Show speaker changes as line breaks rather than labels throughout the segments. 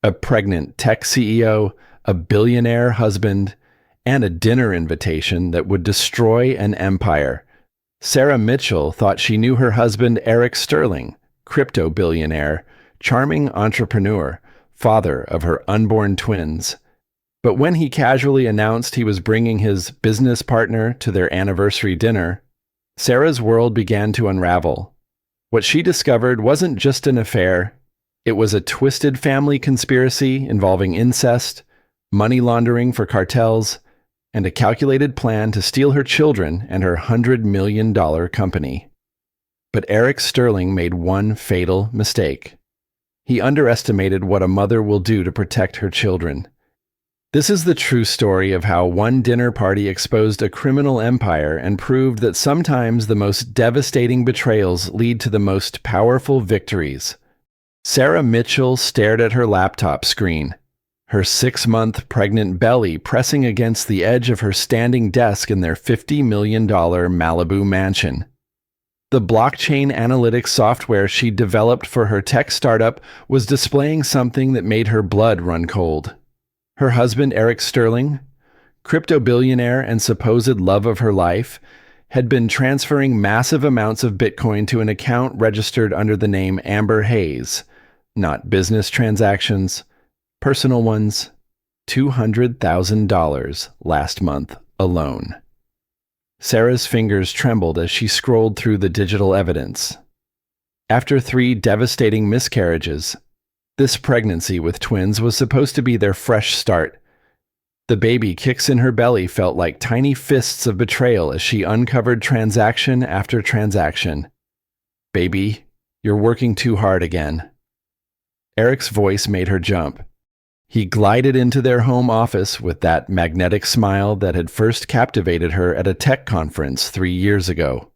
A pregnant tech CEO, a billionaire husband, and a dinner invitation that would destroy an empire. Sarah Mitchell thought she knew her husband Eric Sterling, crypto billionaire, charming entrepreneur, father of her unborn twins. But when he casually announced he was bringing his business partner to their anniversary dinner, Sarah's world began to unravel. What she discovered wasn't just an affair, it was a twisted family conspiracy involving incest, money laundering for cartels, and a calculated plan to steal her children and her $100 million company. But Eric Sterling made one fatal mistake. He underestimated what a mother will do to protect her children. This is the true story of how one dinner party exposed a criminal empire and proved that sometimes the most devastating betrayals lead to the most powerful victories. Sarah Mitchell stared at her laptop screen, her 6-month pregnant belly pressing against the edge of her standing desk in their $50 million Malibu mansion. The blockchain analytics software she developed for her tech startup was displaying something that made her blood run cold. Her husband, Eric Sterling, crypto billionaire and supposed love of her life, had been transferring massive amounts of Bitcoin to an account registered under the name Amber Hayes. Not business transactions, personal ones. $200,000 last month alone. Sarah's fingers trembled as she scrolled through the digital evidence. After 3 devastating miscarriages, this pregnancy with twins was supposed to be their fresh start. The baby kicks in her belly felt like tiny fists of betrayal as she uncovered transaction after transaction. "Baby, you're working too hard again." Eric's voice made her jump. He glided into their home office with that magnetic smile that had first captivated her at a tech conference 3 years ago.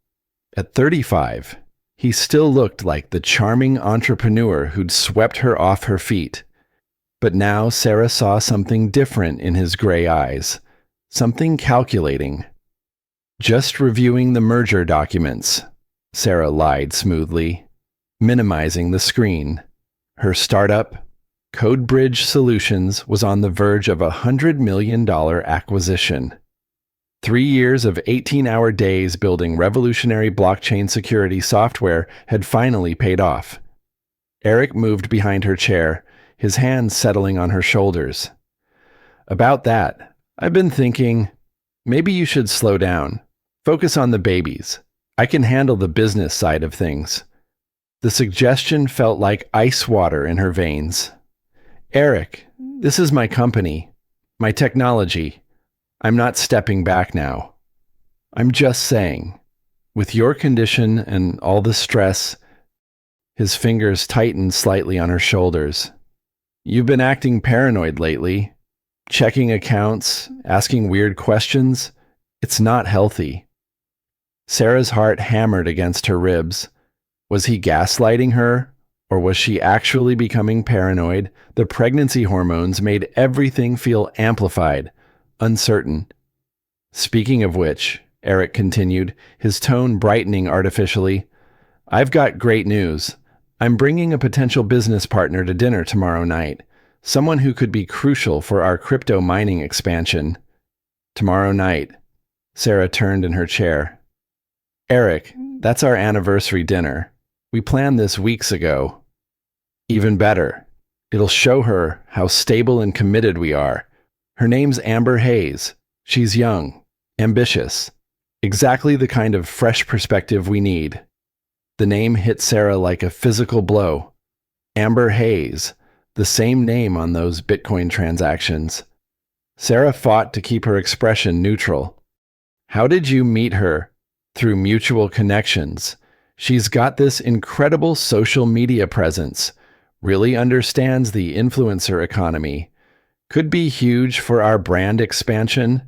At 35, he still looked like the charming entrepreneur who'd swept her off her feet. But now Sarah saw something different in his gray eyes, something calculating. "Just reviewing the merger documents," Sarah lied smoothly, minimizing the screen. Her startup, CodeBridge Solutions, was on the verge of a $100 million acquisition. 3 years of 18-hour days building revolutionary blockchain security software had finally paid off. Eric moved behind her chair, his hands settling on her shoulders. "About that, I've been thinking, maybe you should slow down. Focus on the babies. I can handle the business side of things." The suggestion felt like ice water in her veins. "Eric, this is my company, my technology. I'm not stepping back now. I'm just saying, with your condition and all the stress," his fingers tightened slightly on her shoulders, "you've been acting paranoid lately, checking accounts, asking weird questions. It's not healthy." Sarah's heart hammered against her ribs. Was he gaslighting her, or was she actually becoming paranoid? The pregnancy hormones made everything feel amplified, uncertain. "Speaking of which," Eric continued, his tone brightening artificially, "I've got great news. I'm bringing a potential business partner to dinner tomorrow night, someone who could be crucial for our crypto mining expansion." "Tomorrow night." Sarah turned in her chair. "Eric, that's our anniversary dinner. We planned this weeks ago." "Even better. It'll show her how stable and committed we are. Her name's Amber Hayes. She's young, ambitious. Exactly the kind of fresh perspective we need." The name hit Sarah like a physical blow. Amber Hayes, the same name on those Bitcoin transactions. Sarah fought to keep her expression neutral. "How did you meet her?" "Through mutual connections. She's got this incredible social media presence, really understands the influencer economy. Could be huge for our brand expansion."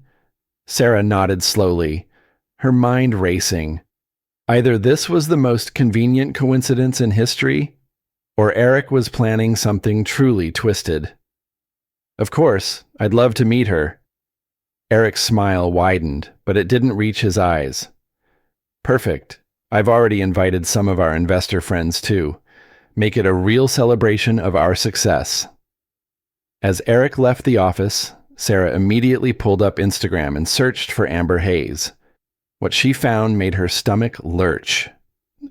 Sarah nodded slowly, her mind racing. Either this was the most convenient coincidence in history, or Eric was planning something truly twisted. "Of course, I'd love to meet her." Eric's smile widened, but it didn't reach his eyes. "Perfect. I've already invited some of our investor friends too. Make it a real celebration of our success." As Eric left the office, Sarah immediately pulled up Instagram and searched for Amber Hayes. What she found made her stomach lurch.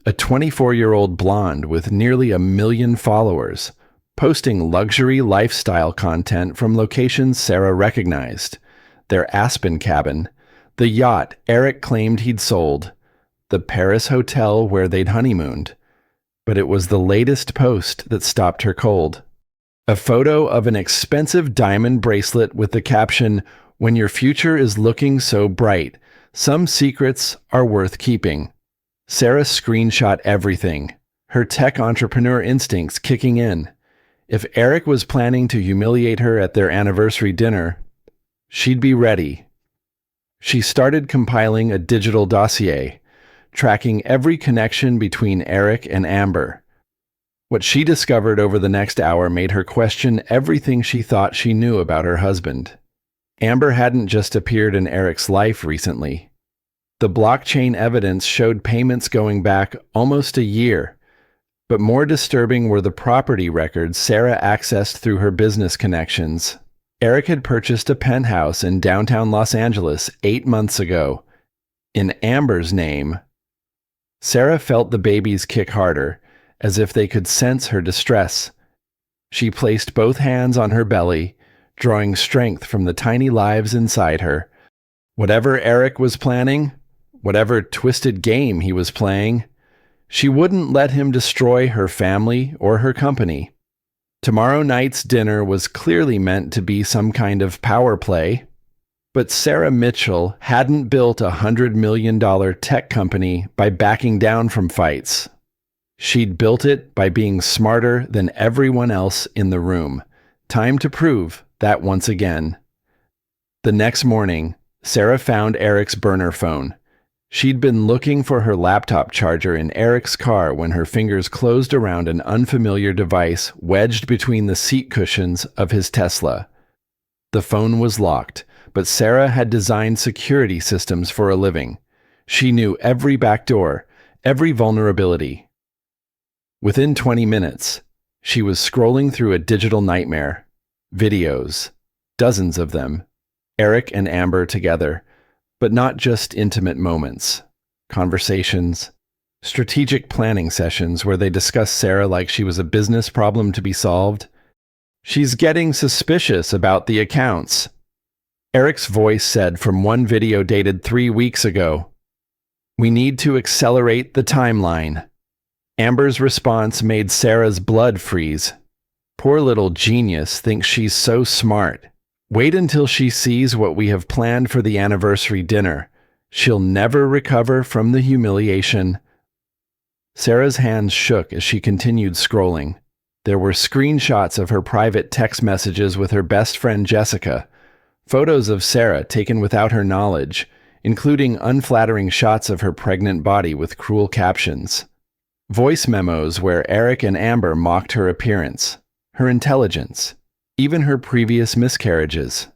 A 24-year-old blonde with nearly 1 million followers, posting luxury lifestyle content from locations Sarah recognized. Their Aspen cabin, the yacht Eric claimed he'd sold, the Paris hotel where they'd honeymooned. But it was the latest post that stopped her cold. A photo of an expensive diamond bracelet with the caption, "When your future is looking so bright, some secrets are worth keeping." Sarah screenshot everything, her tech entrepreneur instincts kicking in. If Eric was planning to humiliate her at their anniversary dinner, she'd be ready. She started compiling a digital dossier, tracking every connection between Eric and Amber. What she discovered over the next hour made her question everything she thought she knew about her husband. Amber hadn't just appeared in Eric's life recently. The blockchain evidence showed payments going back almost a year. But more disturbing were the property records Sarah accessed through her business connections. Eric had purchased a penthouse in downtown Los Angeles 8 months ago, in Amber's name. Sarah felt the babies kick harder, as if they could sense her distress. She placed both hands on her belly, drawing strength from the tiny lives inside her. Whatever Eric was planning, whatever twisted game he was playing, she wouldn't let him destroy her family or her company. Tomorrow night's dinner was clearly meant to be some kind of power play, but Sarah Mitchell hadn't built a $100 million tech company by backing down from fights. She'd built it by being smarter than everyone else in the room. Time to prove that once again. The next morning, Sarah found Eric's burner phone. She'd been looking for her laptop charger in Eric's car when her fingers closed around an unfamiliar device wedged between the seat cushions of his Tesla. The phone was locked, but Sarah had designed security systems for a living. She knew every backdoor, every vulnerability. Within 20 minutes, she was scrolling through a digital nightmare. Videos, dozens of them, Eric and Amber together, but not just intimate moments. Conversations, strategic planning sessions where they discuss Sarah like she was a business problem to be solved. "She's getting suspicious about the accounts," Eric's voice said from one video dated 3 weeks ago. "We need to accelerate the timeline." Amber's response made Sarah's blood freeze. "Poor little genius thinks she's so smart. Wait until she sees what we have planned for the anniversary dinner. She'll never recover from the humiliation." Sarah's hands shook as she continued scrolling. There were screenshots of her private text messages with her best friend Jessica, photos of Sarah taken without her knowledge, including unflattering shots of her pregnant body with cruel captions. Voice memos where Eric and Amber mocked her appearance, her intelligence, even her previous miscarriages.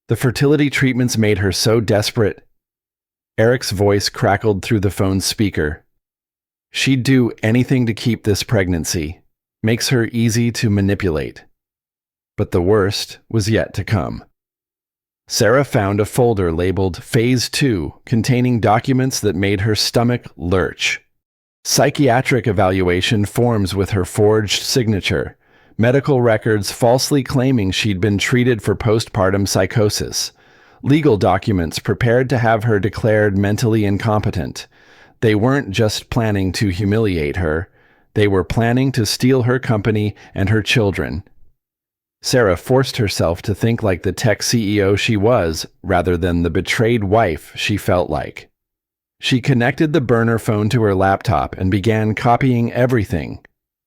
The fertility treatments made her so desperate. Eric's voice crackled through the phone's speaker. "She'd do anything to keep this pregnancy. Makes her easy to manipulate." But the worst was yet to come. Sarah found a folder labeled Phase 2 containing documents that made her stomach lurch. Psychiatric evaluation forms with her forged signature, medical records falsely claiming she'd been treated for postpartum psychosis, legal documents prepared to have her declared mentally incompetent. They weren't just planning to humiliate her, they were planning to steal her company and her children. Sarah forced herself to think like the tech CEO she was, rather than the betrayed wife she felt like. She connected the burner phone to her laptop and began copying everything.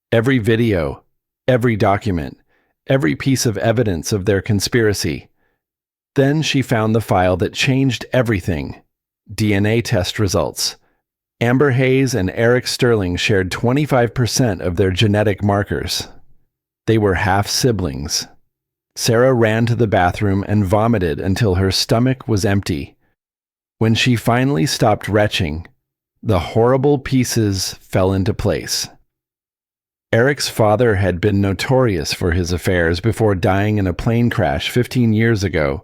Every video, every document, every piece of evidence of their conspiracy. Then she found the file that changed everything. DNA test results. Amber Hayes and Eric Sterling shared 25% of their genetic markers. They were half-siblings. Sarah ran to the bathroom and vomited until her stomach was empty. When she finally stopped retching, the horrible pieces fell into place. Eric's father had been notorious for his affairs before dying in a plane crash 15 years ago.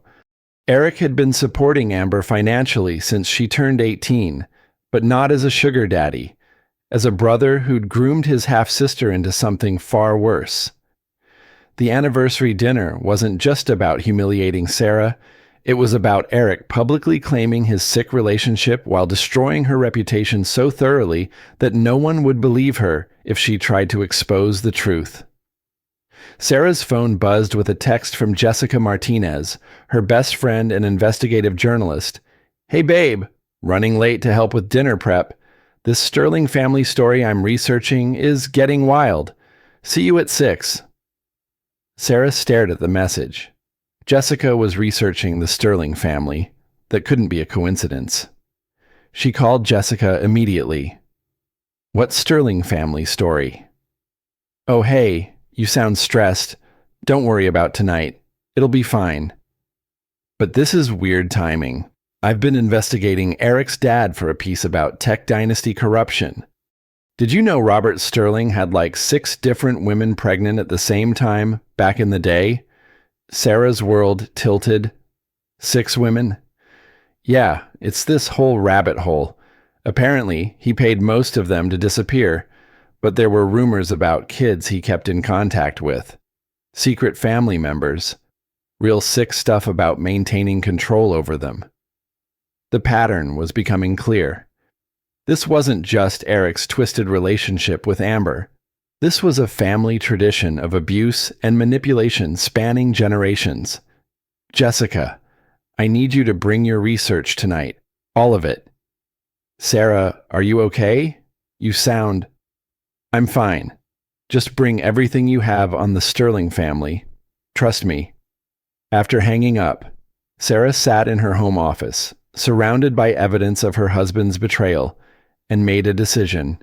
Eric had been supporting Amber financially since she turned 18, but not as a sugar daddy, as a brother who'd groomed his half-sister into something far worse. The anniversary dinner wasn't just about humiliating Sarah, it was about Eric publicly claiming his sick relationship while destroying her reputation so thoroughly that no one would believe her if she tried to expose the truth. Sarah's phone buzzed with a text from Jessica Martinez, her best friend and investigative journalist. "Hey babe, running late to help with dinner prep. This Sterling family story I'm researching is getting wild. See you at 6. Sarah stared at the message. Jessica was researching the Sterling family. That couldn't be a coincidence. She called Jessica immediately. "What Sterling family story?" "Oh hey, you sound stressed. Don't worry about tonight. It'll be fine." "But this is weird timing. I've been investigating Eric's dad for a piece about Tech Dynasty corruption. Did you know Robert Sterling had like 6 different women pregnant at the same time back in the day?" Sarah's world tilted. 6 women? "Yeah, it's this whole rabbit hole. Apparently, he paid most of them to disappear, but there were rumors about kids he kept in contact with. Secret family members. Real sick stuff about maintaining control over them." The pattern was becoming clear. This wasn't just Eric's twisted relationship with Amber. This was a family tradition of abuse and manipulation spanning generations. "Jessica, I need you to bring your research tonight. All of it." "Sarah, are you okay? You sound..." "I'm fine. Just bring everything you have on the Sterling family. Trust me." After hanging up, Sarah sat in her home office, surrounded by evidence of her husband's betrayal, and made a decision.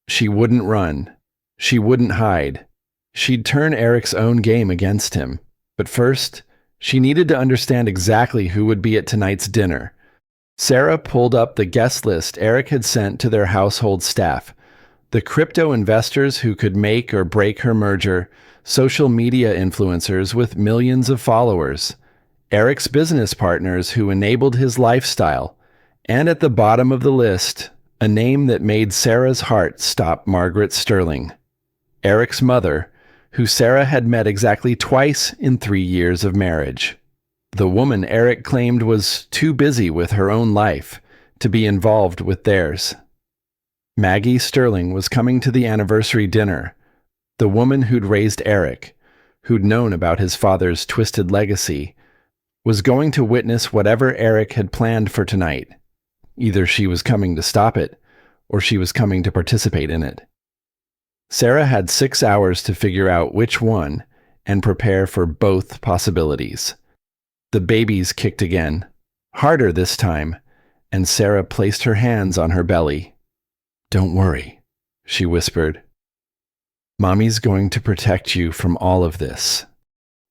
She wouldn't run. She wouldn't hide. She'd turn Eric's own game against him. But first, she needed to understand exactly who would be at tonight's dinner. Sarah pulled up the guest list Eric had sent to their household staff. The crypto investors who could make or break her merger, social media influencers with millions of followers, Eric's business partners who enabled his lifestyle, and at the bottom of the list, a name that made Sarah's heart stop Margaret Sterling. Eric's mother, who Sarah had met exactly twice in 3 years of marriage. The woman Eric claimed was too busy with her own life to be involved with theirs. Maggie Sterling was coming to the anniversary dinner, the woman who'd raised Eric, who'd known about his father's twisted legacy, was going to witness whatever Eric had planned for tonight. Either she was coming to stop it, or she was coming to participate in it. Sarah had 6 hours to figure out which one and prepare for both possibilities. The babies kicked again, harder this time, and Sarah placed her hands on her belly. "Don't worry," she whispered. "Mommy's going to protect you from all of this."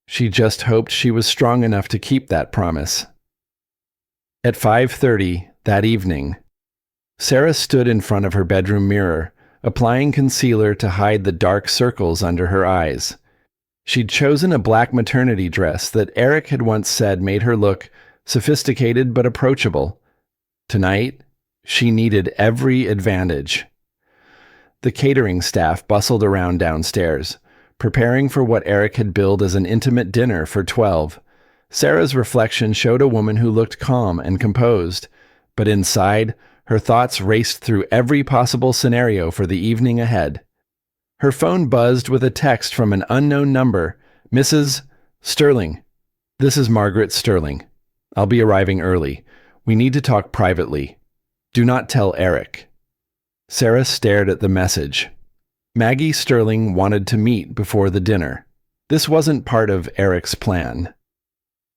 She just hoped she was strong enough to keep that promise. At 5:30 that evening, Sarah stood in front of her bedroom mirror, applying concealer to hide the dark circles under her eyes. She'd chosen a black maternity dress that Eric had once said made her look sophisticated but approachable. Tonight, she needed every advantage. The catering staff bustled around downstairs, preparing for what Eric had billed as an intimate dinner for 12. Sarah's reflection showed a woman who looked calm and composed, but inside, her thoughts raced through every possible scenario for the evening ahead. Her phone buzzed with a text from an unknown number. "Mrs. Sterling, this is Margaret Sterling. I'll be arriving early. We need to talk privately. Do not tell Eric." Sarah stared at the message. Maggie Sterling wanted to meet before the dinner. This wasn't part of Eric's plan.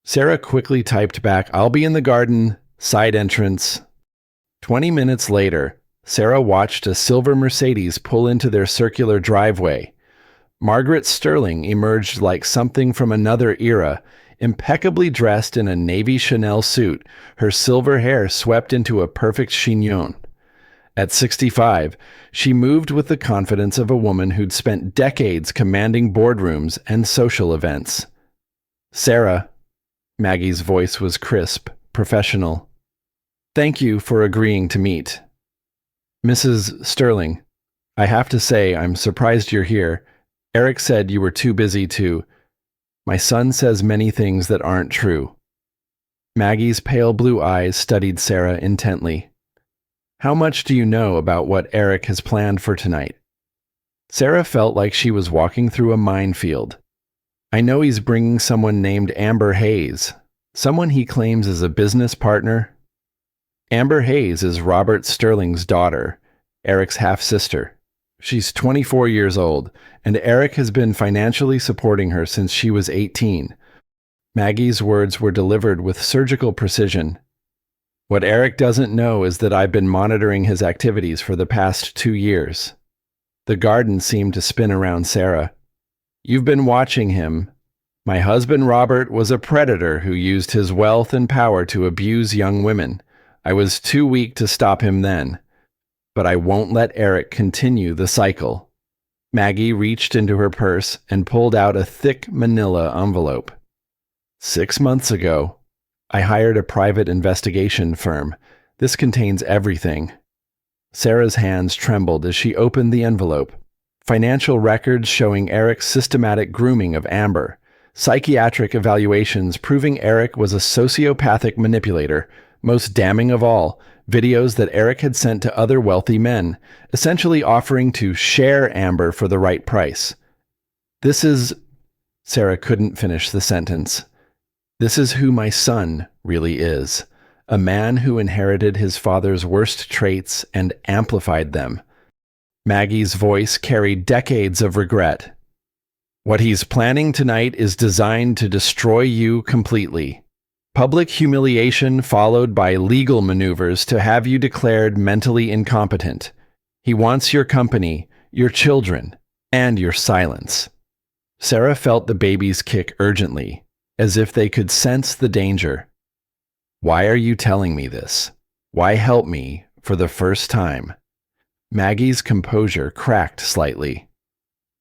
Sarah quickly typed back, "I'll be in the garden, side entrance." 20 minutes later, Sarah watched a silver Mercedes pull into their circular driveway. Margaret Sterling emerged like something from another era, impeccably dressed in a navy Chanel suit, her silver hair swept into a perfect chignon. At 65, she moved with the confidence of a woman who'd spent decades commanding boardrooms and social events. "Sarah," Maggie's voice was crisp, professional. "Thank you for agreeing to meet." "Mrs. Sterling, I have to say I'm surprised you're here. Eric said you were too busy to—" "My son says many things that aren't true." Maggie's pale blue eyes studied Sarah intently. "How much do you know about what Eric has planned for tonight?" Sarah felt like she was walking through a minefield. "I know he's bringing someone named Amber Hayes, someone he claims is a business partner." Amber Hayes is Robert Sterling's daughter, Eric's half-sister. She's 24 years old, and Eric has been financially supporting her since she was 18. Maggie's words were delivered with surgical precision. "What Eric doesn't know is that I've been monitoring his activities for the past 2 years." The garden seemed to spin around Sarah. "You've been watching him. My husband Robert was a predator who used his wealth and power to abuse young women. I was too weak to stop him then. But I won't let Eric continue the cycle." Maggie reached into her purse and pulled out a thick manila envelope. "6 months ago, I hired a private investigation firm. This contains everything." Sarah's hands trembled as she opened the envelope. Financial records showing Eric's systematic grooming of Amber. Psychiatric evaluations proving Eric was a sociopathic manipulator. Most damning of all, videos that Eric had sent to other wealthy men, essentially offering to share Amber for the right price. "This is—" Sarah couldn't finish the sentence. "This is who my son really is. A man who inherited his father's worst traits and amplified them." Maggie's voice carried decades of regret. "What he's planning tonight is designed to destroy you completely. Public humiliation followed by legal maneuvers to have you declared mentally incompetent. He wants your company, your children, and your silence." Sarah felt the babies kick urgently, as if they could sense the danger. "Why are you telling me this? Why help me for the first time?" Maggie's composure cracked slightly.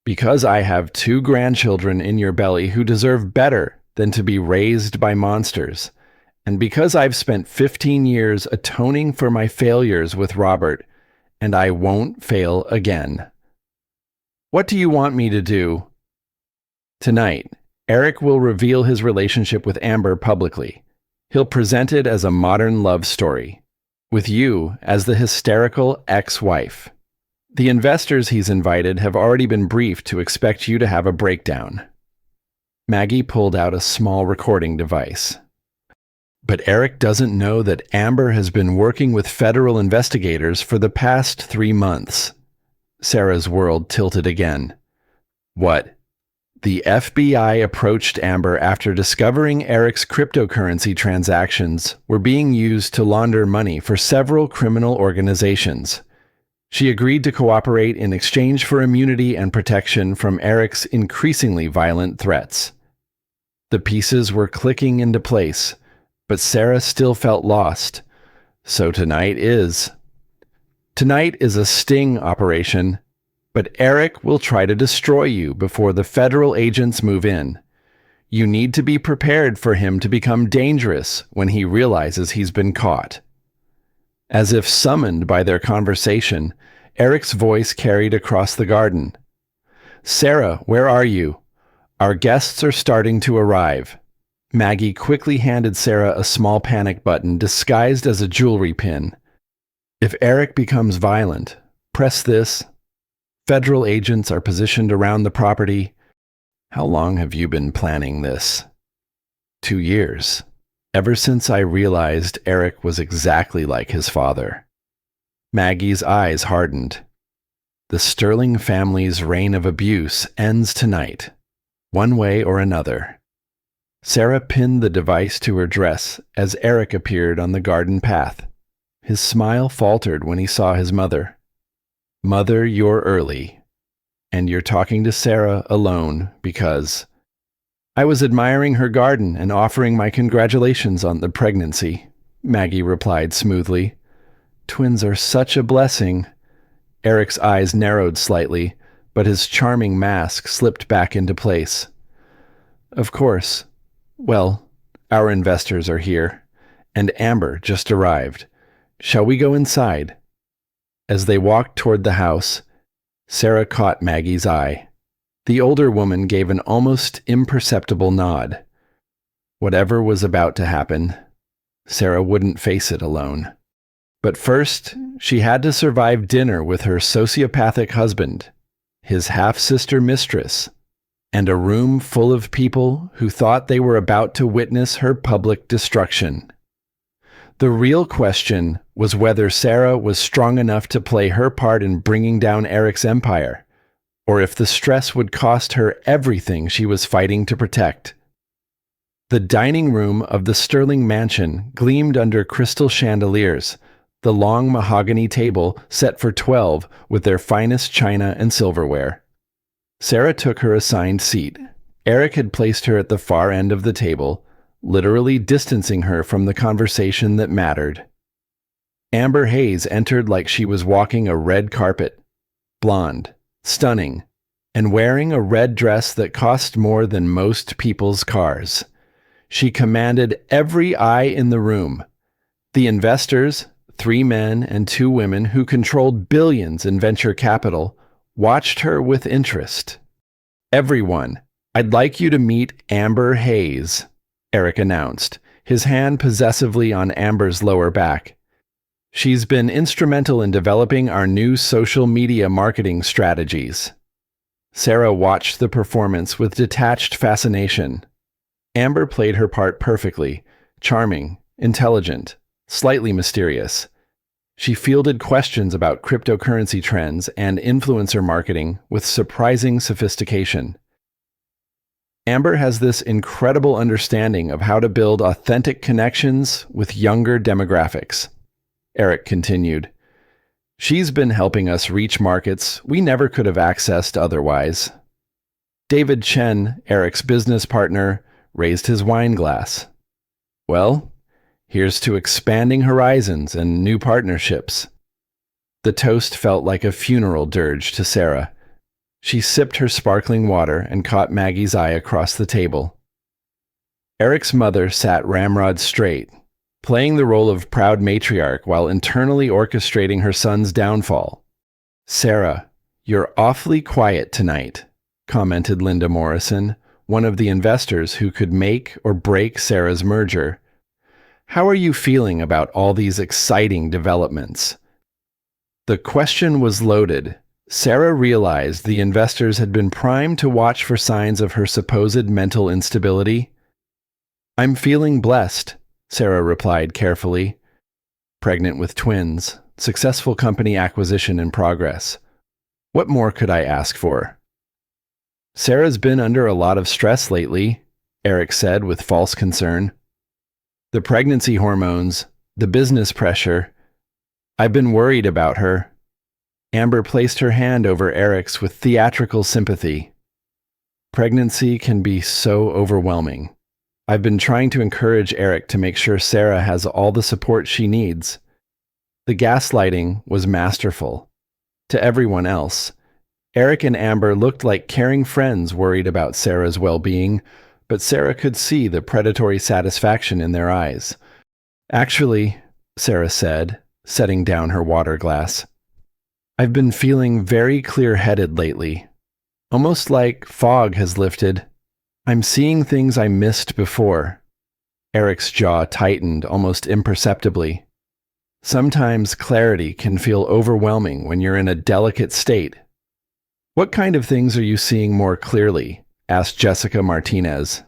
"Because I have 2 grandchildren in your belly who deserve better than to be raised by monsters, and because I've spent 15 years atoning for my failures with Robert, and I won't fail again." "What do you want me to do?" "Tonight, Eric will reveal his relationship with Amber publicly. He'll present it as a modern love story, with you as the hysterical ex-wife. The investors he's invited have already been briefed to expect you to have a breakdown." Maggie pulled out a small recording device. "But Eric doesn't know that Amber has been working with federal investigators for the past 3 months. Sarah's world tilted again. "What? The FBI approached Amber after discovering Eric's cryptocurrency transactions were being used to launder money for several criminal organizations. She agreed to cooperate in exchange for immunity and protection from Eric's increasingly violent threats." The pieces were clicking into place, but Sarah still felt lost. "So tonight is a sting operation, but Eric will try to destroy you before the federal agents move in. You need to be prepared for him to become dangerous when he realizes he's been caught." As if summoned by their conversation, Eric's voice carried across the garden. "Sarah, where are you? Our guests are starting to arrive." Maggie quickly handed Sarah a small panic button disguised as a jewelry pin. "If Eric becomes violent, press this. Federal agents are positioned around the property. How long have you been planning this?" 2 years. Ever since I realized Eric was exactly like his father." Maggie's eyes hardened. "The Sterling family's reign of abuse ends tonight, one way or another." Sarah pinned the device to her dress as Eric appeared on the garden path. His smile faltered when he saw his mother. "Mother, you're early. And you're talking to Sarah alone because—" "I was admiring her garden and offering my congratulations on the pregnancy," Maggie replied smoothly. Twins are such a blessing. Eric's eyes narrowed slightly, but his charming mask slipped back into place. Of course. Well, our investors are here, and Amber just arrived. Shall we go inside? As they walked toward the house, Sarah caught Maggie's eye. The older woman gave an almost imperceptible nod. Whatever was about to happen, Sarah wouldn't face it alone. But first, she had to survive dinner with her sociopathic husband, his half-sister Mistress, and a room full of people who thought they were about to witness her public destruction. The real question was whether Sarah was strong enough to play her part in bringing down Eric's empire, or if the stress would cost her everything she was fighting to protect. The dining room of the Sterling mansion gleamed under crystal chandeliers, the long mahogany table set for 12 with their finest china and silverware. Sarah took her assigned seat. Eric had placed her at the far end of the table, literally distancing her from the conversation that mattered. Amber Hayes entered like she was walking a red carpet, blonde, stunning, and wearing a red dress that cost more than most people's cars. She commanded every eye in the room. The investors, 3 men and 2 women who controlled billions in venture capital, watched her with interest. Everyone, I'd like you to meet Amber Hayes, Eric announced, his hand possessively on Amber's lower back. She's been instrumental in developing our new social media marketing strategies. Sarah watched the performance with detached fascination. Amber played her part perfectly, charming, intelligent, slightly mysterious. She fielded questions about cryptocurrency trends and influencer marketing with surprising sophistication. Amber has this incredible understanding of how to build authentic connections with younger demographics, Eric continued. She's been helping us reach markets we never could have accessed otherwise. David Chen, Eric's business partner, raised his wine glass. Well, here's to expanding horizons and new partnerships. The toast felt like a funeral dirge to Sarah. She sipped her sparkling water and caught Maggie's eye across the table. Eric's mother sat ramrod straight, playing the role of proud matriarch while internally orchestrating her son's downfall. Sarah, you're awfully quiet tonight, commented Linda Morrison, one of the investors who could make or break Sarah's merger. How are you feeling about all these exciting developments? The question was loaded. Sarah realized the investors had been primed to watch for signs of her supposed mental instability. I'm feeling blessed, Sarah replied carefully. Pregnant with twins, successful company acquisition in progress. What more could I ask for? Sarah's been under a lot of stress lately, Eric said with false concern. The pregnancy hormones, the business pressure. I've been worried about her. Amber placed her hand over Eric's with theatrical sympathy. Pregnancy can be so overwhelming. I've been trying to encourage Eric to make sure Sarah has all the support she needs. The gaslighting was masterful. To everyone else, Eric and Amber looked like caring friends worried about Sarah's well-being, but Sarah could see the predatory satisfaction in their eyes. Actually, Sarah said, setting down her water glass, I've been feeling very clear-headed lately. Almost like fog has lifted. I'm seeing things I missed before. Eric's jaw tightened almost imperceptibly. Sometimes clarity can feel overwhelming when you're in a delicate state. What kind of things are you seeing more clearly? Asked Jessica Martinez.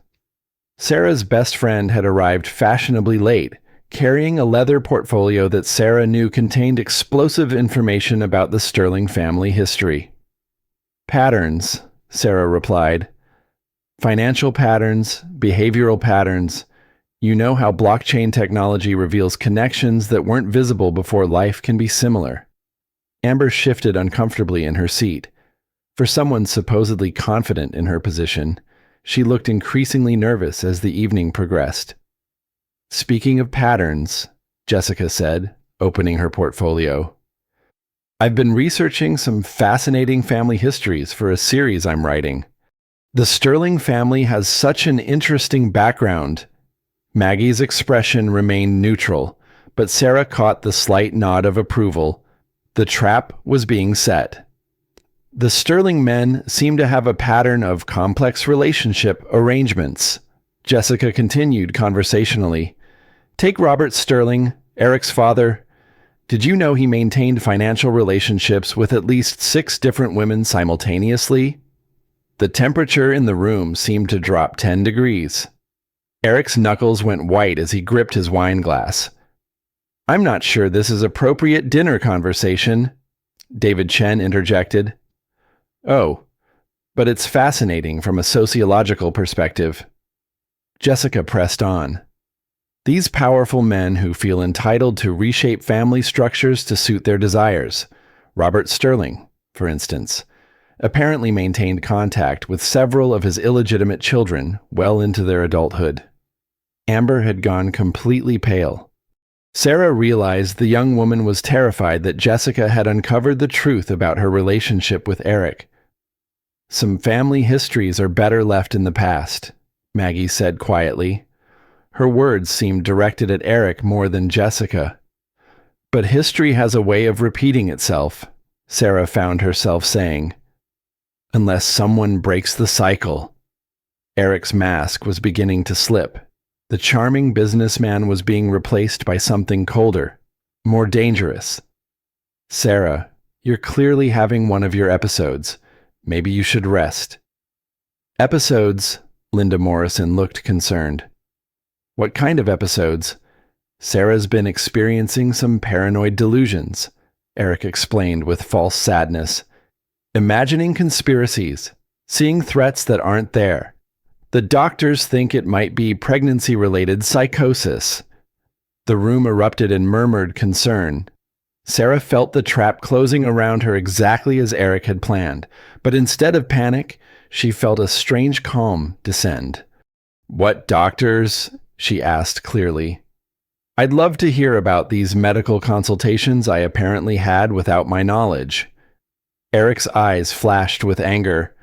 Sarah's best friend had arrived fashionably late, carrying a leather portfolio that Sarah knew contained explosive information about the Sterling family history. Patterns, Sarah replied. Financial patterns, behavioral patterns. You know how blockchain technology reveals connections that weren't visible before life can be similar. Amber shifted uncomfortably in her seat. For someone supposedly confident in her position, she looked increasingly nervous as the evening progressed. Speaking of patterns, Jessica said, opening her portfolio. "I've been researching some fascinating family histories for a series I'm writing. The Sterling family has such an interesting background." Maggie's expression remained neutral, but Sarah caught the slight nod of approval. The trap was being set. "The Sterling men seem to have a pattern of complex relationship arrangements," Jessica continued conversationally. "Take Robert Sterling, Eric's father. Did you know he maintained financial relationships with at least 6 different women simultaneously?" The temperature in the room seemed to drop 10 degrees. Eric's knuckles went white as he gripped his wine glass. "I'm not sure this is appropriate dinner conversation," David Chen interjected. "Oh, but it's fascinating from a sociological perspective." Jessica pressed on. "These powerful men who feel entitled to reshape family structures to suit their desires, Robert Sterling, for instance, apparently maintained contact with several of his illegitimate children well into their adulthood." Amber had gone completely pale. Sarah realized the young woman was terrified that Jessica had uncovered the truth about her relationship with Eric. "Some family histories are better left in the past," Maggie said quietly. Her words seemed directed at Eric more than Jessica. "But history has a way of repeating itself," Sarah found herself saying. "Unless someone breaks the cycle." Eric's mask was beginning to slip. The charming businessman was being replaced by something colder, more dangerous. "Sarah, you're clearly having one of your episodes. Maybe you should rest." "Episodes?" Linda Morrison looked concerned. "What kind of episodes?" "Sarah's been experiencing some paranoid delusions," Eric explained with false sadness. "Imagining conspiracies, seeing threats that aren't there. The doctors think it might be pregnancy-related psychosis." The room erupted in murmured concern. Sarah felt the trap closing around her exactly as Eric had planned, but instead of panic, she felt a strange calm descend. "What doctors?" she asked clearly. "I'd love to hear about these medical consultations I apparently had without my knowledge." Eric's eyes flashed with anger.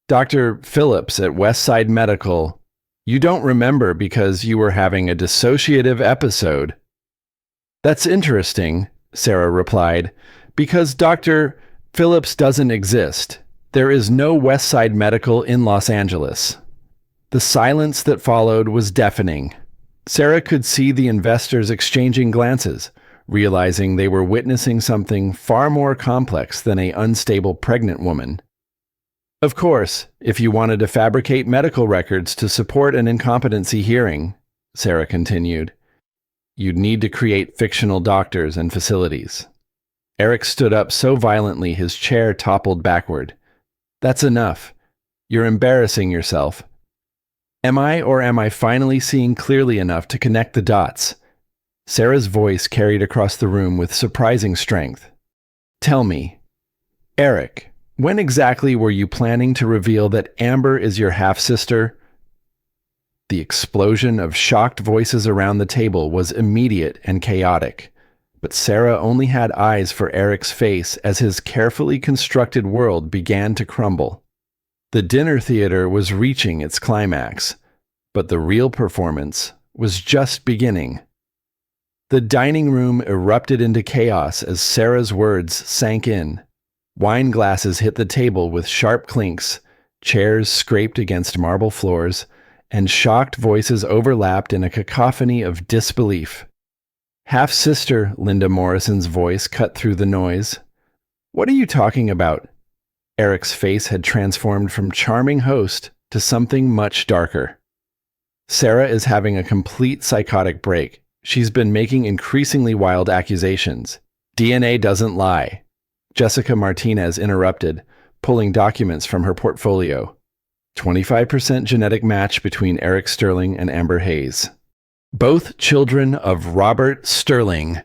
"Dr. Phillips at Westside Medical. You don't remember because you were having a dissociative episode." "That's interesting," Sarah replied, "because Dr. Phillips doesn't exist. There is no Westside Medical in Los Angeles." The silence that followed was deafening. Sarah could see the investors exchanging glances, realizing they were witnessing something far more complex than an unstable pregnant woman. "Of course, if you wanted to fabricate medical records to support an incompetency hearing," Sarah continued, "you'd need to create fictional doctors and facilities." Eric stood up so violently his chair toppled backward. "That's enough. You're embarrassing yourself." "Am I, or am I finally seeing clearly enough to connect the dots?" Sarah's voice carried across the room with surprising strength. "Tell me, Eric, when exactly were you planning to reveal that Amber is your half-sister?" The explosion of shocked voices around the table was immediate and chaotic, but Sarah only had eyes for Eric's face as his carefully constructed world began to crumble. The dinner theater was reaching its climax, but the real performance was just beginning. The dining room erupted into chaos as Sarah's words sank in. Wine glasses hit the table with sharp clinks, chairs scraped against marble floors, and shocked voices overlapped in a cacophony of disbelief. "Half-sister," Linda Morrison's voice cut through the noise. "What are you talking about?" Eric's face had transformed from charming host to something much darker. "Sarah is having a complete psychotic break. She's been making increasingly wild accusations. DNA doesn't lie." Jessica Martinez interrupted, pulling documents from her portfolio. 25% genetic match between Eric Sterling and Amber Hayes. Both children of Robert Sterling.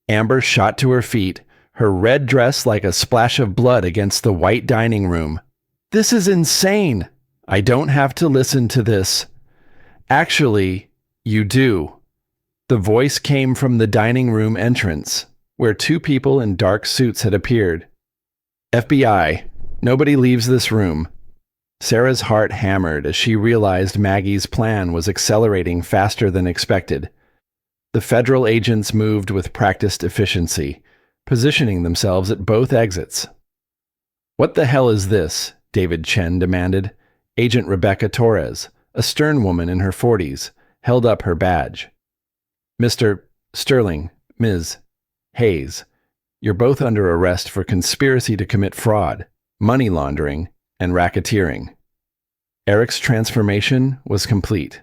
Amber shot to her feet, her red dress like a splash of blood against the white dining room. "This is insane! I don't have to listen to this." "Actually, you do." The voice came from the dining room entrance, where two people in dark suits had appeared. FBI, nobody leaves this room. Sarah's heart hammered as she realized Maggie's plan was accelerating faster than expected. The federal agents moved with practiced efficiency, positioning themselves at both exits. "What the hell is this?" David Chen demanded. Agent Rebecca Torres, a stern woman in her 40s, held up her badge. "Mr. Sterling, Ms. Hayes, you're both under arrest for conspiracy to commit fraud, money laundering, and racketeering." Eric's transformation was complete.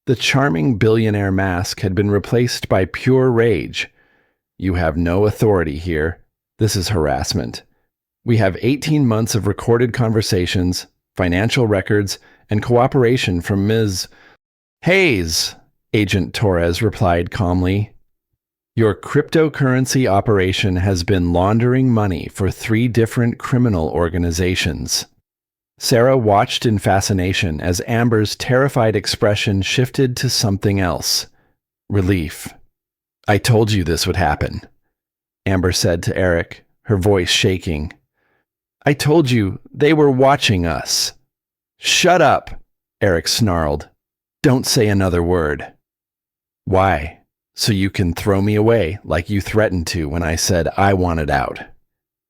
The charming billionaire mask had been replaced by pure rage. "You have no authority here. This is harassment. We have 18 months of recorded conversations, financial records, and cooperation from Ms. Hayes," Agent Torres replied calmly. "Your cryptocurrency operation has been laundering money for 3 different criminal organizations." Sarah watched in fascination as Amber's terrified expression shifted to something else. Relief. "I told you this would happen," Amber said to Eric, her voice shaking. "I told you they were watching us." "Shut up," Eric snarled. "Don't say another word." "Why? So you can throw me away like you threatened to when I said I wanted out."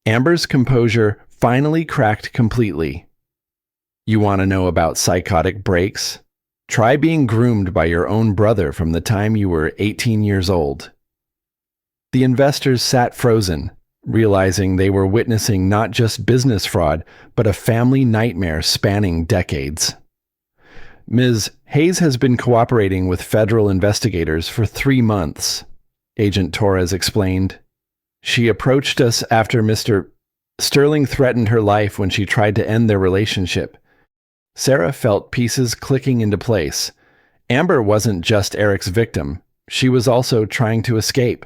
Amber's composure finally cracked completely. "You want to know about psychotic breaks? Try being groomed by your own brother from the time you were 18 years old." The investors sat frozen, realizing they were witnessing not just business fraud, but a family nightmare spanning decades. "Ms. Hayes has been cooperating with federal investigators for 3 months, Agent Torres explained. "She approached us after Mr. Sterling threatened her life when she tried to end their relationship." Sarah felt pieces clicking into place. Amber wasn't just Eric's victim. She was also trying to escape.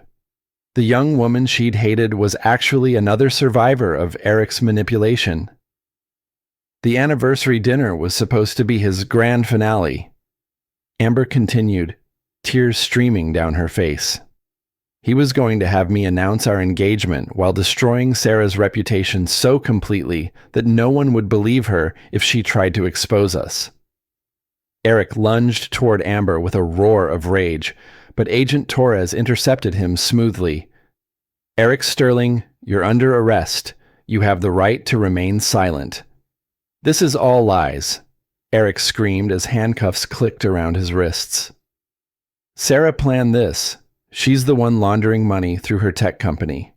The young woman she'd hated was actually another survivor of Eric's manipulation. The anniversary dinner was supposed to be his grand finale. Amber continued, tears streaming down her face. "He was going to have me announce our engagement while destroying Sarah's reputation so completely that no one would believe her if she tried to expose us." Eric lunged toward Amber with a roar of rage, but Agent Torres intercepted him smoothly. "Eric Sterling, you're under arrest. You have the right to remain silent." "This is all lies," Eric screamed as handcuffs clicked around his wrists. "Sarah planned this. She's the one laundering money through her tech company."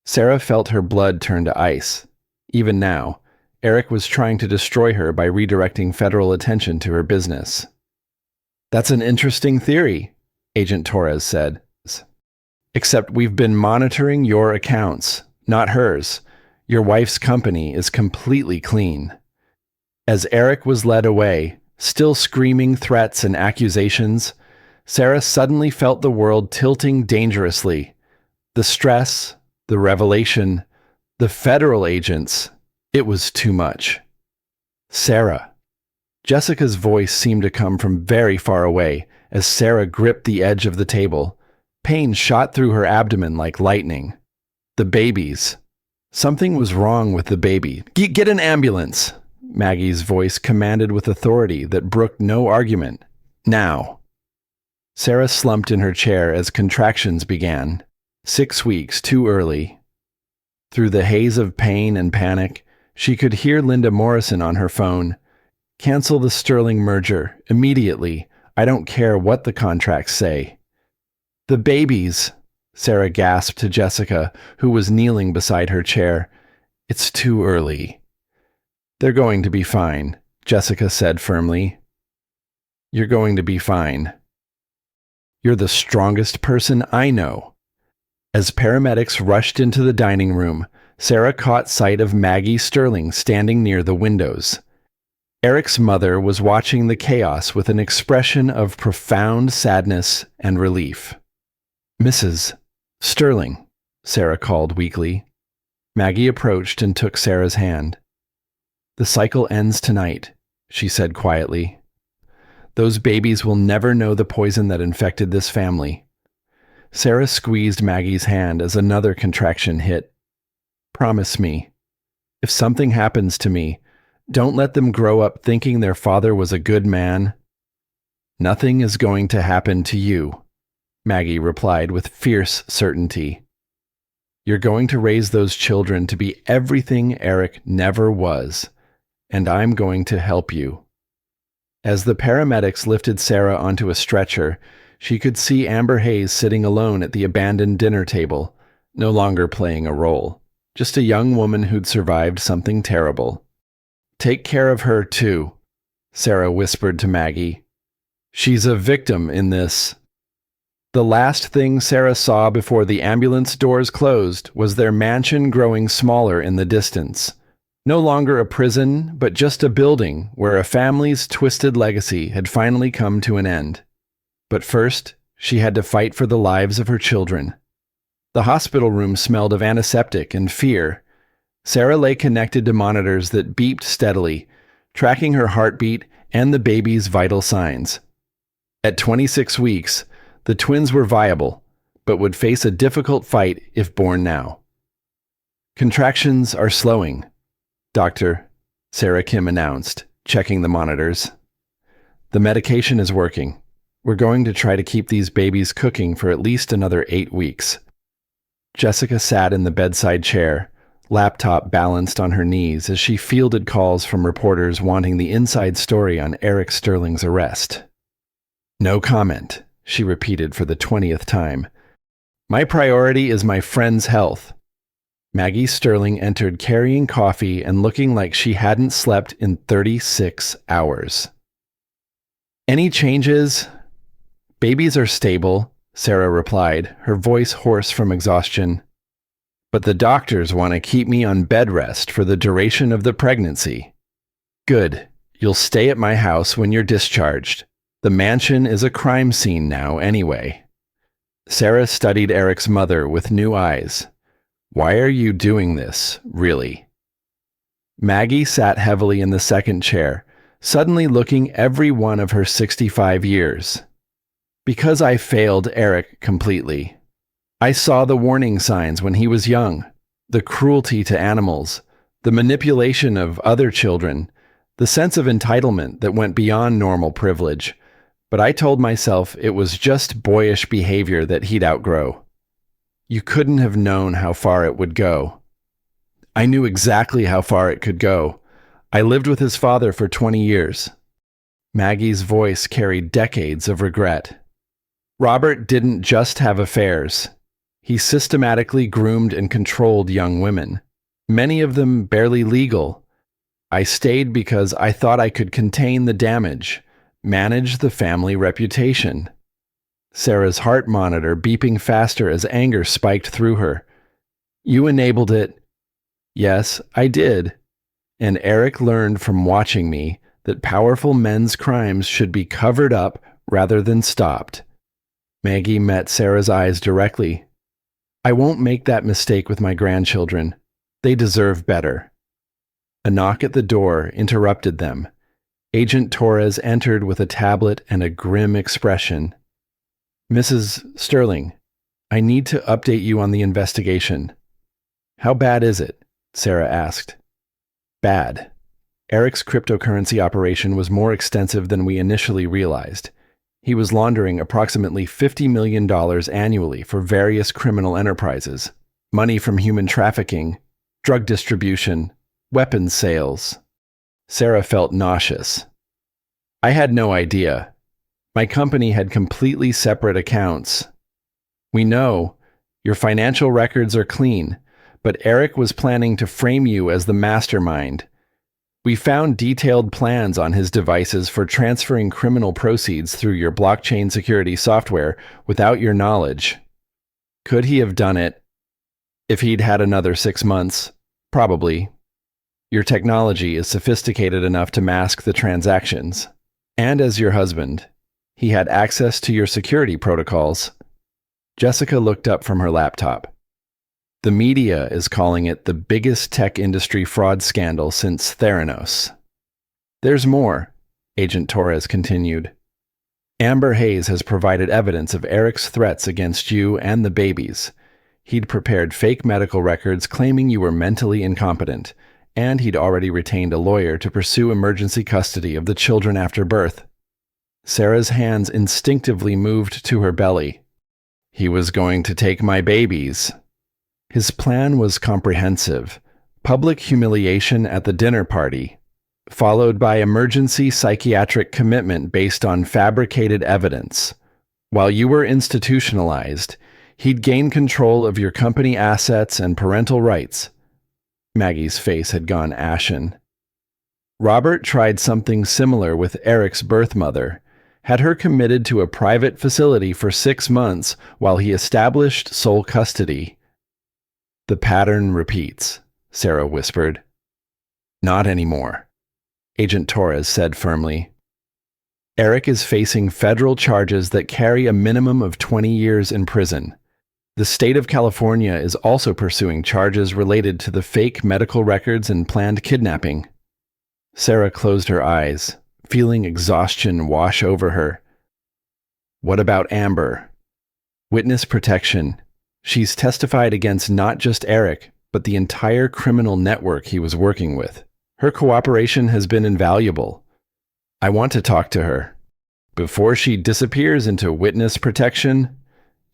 Sarah felt her blood turn to ice. Even now, Eric was trying to destroy her by redirecting federal attention to her business. "That's an interesting theory," Agent Torres said. "Except we've been monitoring your accounts, not hers. Your wife's company is completely clean." As Eric was led away, still screaming threats and accusations, Sarah suddenly felt the world tilting dangerously. The stress, the revelation, the federal agents, it was too much. "Sarah." Jessica's voice seemed to come from very far away as Sarah gripped the edge of the table. Pain shot through her abdomen like lightning. "The babies." Something was wrong with the baby. Get an ambulance," Maggie's voice commanded with authority that brooked no argument. "Now." Sarah slumped in her chair as contractions began. 6 weeks too early. Through the haze of pain and panic, she could hear Linda Morrison on her phone. "Cancel the Sterling merger, immediately. I don't care what the contracts say." "The babies," Sarah gasped to Jessica, who was kneeling beside her chair. "It's too early." "They're going to be fine," Jessica said firmly. "You're going to be fine. You're the strongest person I know." As paramedics rushed into the dining room, Sarah caught sight of Maggie Sterling standing near the windows. Eric's mother was watching the chaos with an expression of profound sadness and relief. "Mrs. Sterling," Sarah called weakly. Maggie approached and took Sarah's hand. "The cycle ends tonight," she said quietly. Those babies will never know the poison that infected this family. Sarah squeezed Maggie's hand as another contraction hit. Promise me, if something happens to me, don't let them grow up thinking their father was a good man. Nothing is going to happen to you, Maggie replied with fierce certainty. You're going to raise those children to be everything Eric never was, and I'm going to help you. As the paramedics lifted Sarah onto a stretcher, she could see Amber Hayes sitting alone at the abandoned dinner table, no longer playing a role, just a young woman who'd survived something terrible. Take care of her, too, Sarah whispered to Maggie. She's a victim in this. The last thing Sarah saw before the ambulance doors closed was their mansion growing smaller in the distance. No longer a prison, but just a building where a family's twisted legacy had finally come to an end. But first, she had to fight for the lives of her children. The hospital room smelled of antiseptic and fear. Sarah lay connected to monitors that beeped steadily, tracking her heartbeat and the baby's vital signs. At 26 weeks, the twins were viable, but would face a difficult fight if born now. Contractions are slowing, Doctor, Sarah Kim announced, checking the monitors. The medication is working. We're going to try to keep these babies cooking for at least another 8 weeks. Jessica sat in the bedside chair, laptop balanced on her knees as she fielded calls from reporters wanting the inside story on Eric Sterling's arrest. No comment, she repeated for the 20th time. My priority is my friend's health. Maggie Sterling entered carrying coffee and looking like she hadn't slept in 36 hours. Any changes? Babies are stable, Sarah replied, her voice hoarse from exhaustion. But the doctors want to keep me on bed rest for the duration of the pregnancy. Good. You'll stay at my house when you're discharged. The mansion is a crime scene now anyway. Sarah studied Eric's mother with new eyes. Why are you doing this, really? Maggie sat heavily in the second chair, suddenly looking every one of her 65 years. Because I failed Eric completely. I saw the warning signs when he was young, the cruelty to animals, the manipulation of other children, the sense of entitlement that went beyond normal privilege, but I told myself it was just boyish behavior that he'd outgrow. You couldn't have known how far it would go. I knew exactly how far it could go. I lived with his father for 20 years. Maggie's voice carried decades of regret. Robert didn't just have affairs. He systematically groomed and controlled young women, many of them barely legal. I stayed because I thought I could contain the damage, manage the family reputation. Sarah's heart monitor beeping faster as anger spiked through her. You enabled it. Yes, I did. And Eric learned from watching me that powerful men's crimes should be covered up rather than stopped. Maggie met Sarah's eyes directly. I won't make that mistake with my grandchildren. They deserve better. A knock at the door interrupted them. Agent Torres entered with a tablet and a grim expression. Mrs. Sterling, I need to update you on the investigation. How bad is it? Sarah asked. Bad. Eric's cryptocurrency operation was more extensive than we initially realized. He was laundering approximately $50 million annually for various criminal enterprises, money from human trafficking, drug distribution, weapons sales. Sarah felt nauseous. I had no idea. My company had completely separate accounts. We know your financial records are clean, but Eric was planning to frame you as the mastermind. We found detailed plans on his devices for transferring criminal proceeds through your blockchain security software without your knowledge. Could he have done it? If he'd had another 6 months, probably. Your technology is sophisticated enough to mask the transactions. And as your husband, he had access to your security protocols. Jessica looked up from her laptop. The media is calling it the biggest tech industry fraud scandal since Theranos. There's more, Agent Torres continued. Amber Hayes has provided evidence of Eric's threats against you and the babies. He'd prepared fake medical records claiming you were mentally incompetent, and he'd already retained a lawyer to pursue emergency custody of the children after birth. Sarah's hands instinctively moved to her belly. He was going to take my babies. His plan was comprehensive. Public humiliation at the dinner party, followed by emergency psychiatric commitment based on fabricated evidence. While you were institutionalized, he'd gain control of your company assets and parental rights. Maggie's face had gone ashen. Robert tried something similar with Eric's birth mother, had her committed to a private facility for 6 months while he established sole custody. The pattern repeats, Sarah whispered. Not anymore, Agent Torres said firmly. Eric is facing federal charges that carry a minimum of 20 years in prison. The state of California is also pursuing charges related to the fake medical records and planned kidnapping. Sarah closed her eyes, feeling exhaustion wash over her. What about Amber? Witness protection. She's testified against not just Eric, but the entire criminal network he was working with. Her cooperation has been invaluable. I want to talk to her. Before she disappears into witness protection,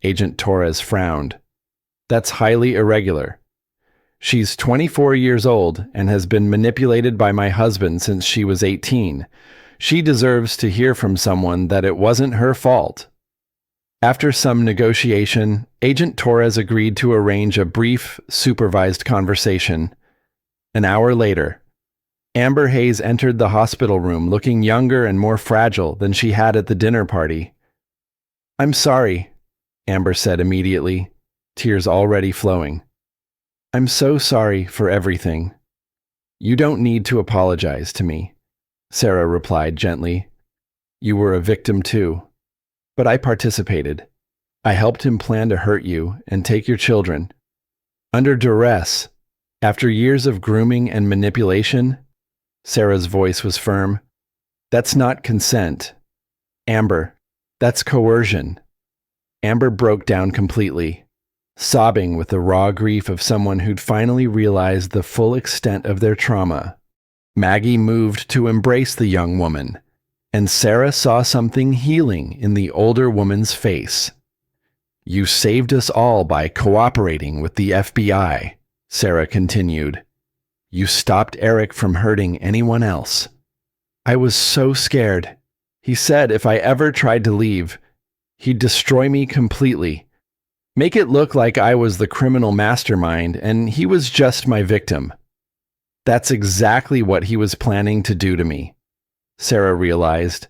Agent Torres frowned. That's highly irregular. She's 24 years old and has been manipulated by my husband since she was 18. She deserves to hear from someone that it wasn't her fault. After some negotiation, Agent Torres agreed to arrange a brief, supervised conversation. An hour later, Amber Hayes entered the hospital room looking younger and more fragile than she had at the dinner party. I'm sorry, Amber said immediately, tears already flowing. I'm so sorry for everything. You don't need to apologize to me, Sarah replied gently. You were a victim too. But I participated. I helped him plan to hurt you and take your children. Under duress, after years of grooming and manipulation, Sarah's voice was firm. That's not consent. Amber, that's coercion. Amber broke down completely, sobbing with the raw grief of someone who'd finally realized the full extent of their trauma. Maggie moved to embrace the young woman, and Sarah saw something healing in the older woman's face. You saved us all by cooperating with the FBI, Sarah continued. You stopped Eric from hurting anyone else. I was so scared. He said if I ever tried to leave, he'd destroy me completely. Make it look like I was the criminal mastermind and he was just my victim. That's exactly what he was planning to do to me, Sarah realized.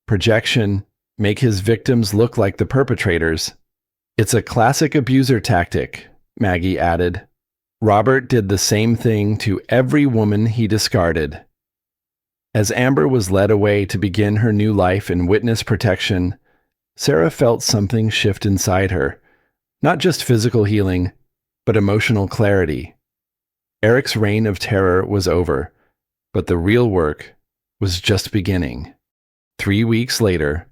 Projection, make his victims look like the perpetrators. It's a classic abuser tactic, Maggie added. Robert did the same thing to every woman he discarded. As Amber was led away to begin her new life in witness protection, Sarah felt something shift inside her. Not just physical healing, but emotional clarity. Eric's reign of terror was over, but the real work was just beginning. 3 weeks later,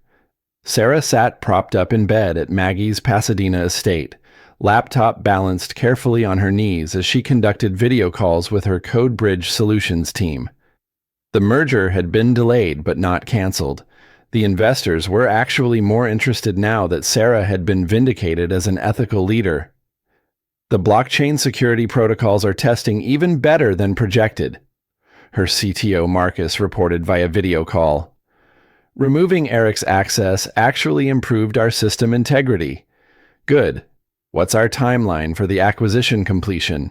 Sarah sat propped up in bed at Maggie's Pasadena estate, laptop balanced carefully on her knees as she conducted video calls with her CodeBridge Solutions team. The merger had been delayed but not canceled. The investors were actually more interested now that Sarah had been vindicated as an ethical leader. The blockchain security protocols are testing even better than projected, her CTO Marcus reported via video call. Removing Eric's access actually improved our system integrity. Good. What's our timeline for the acquisition completion?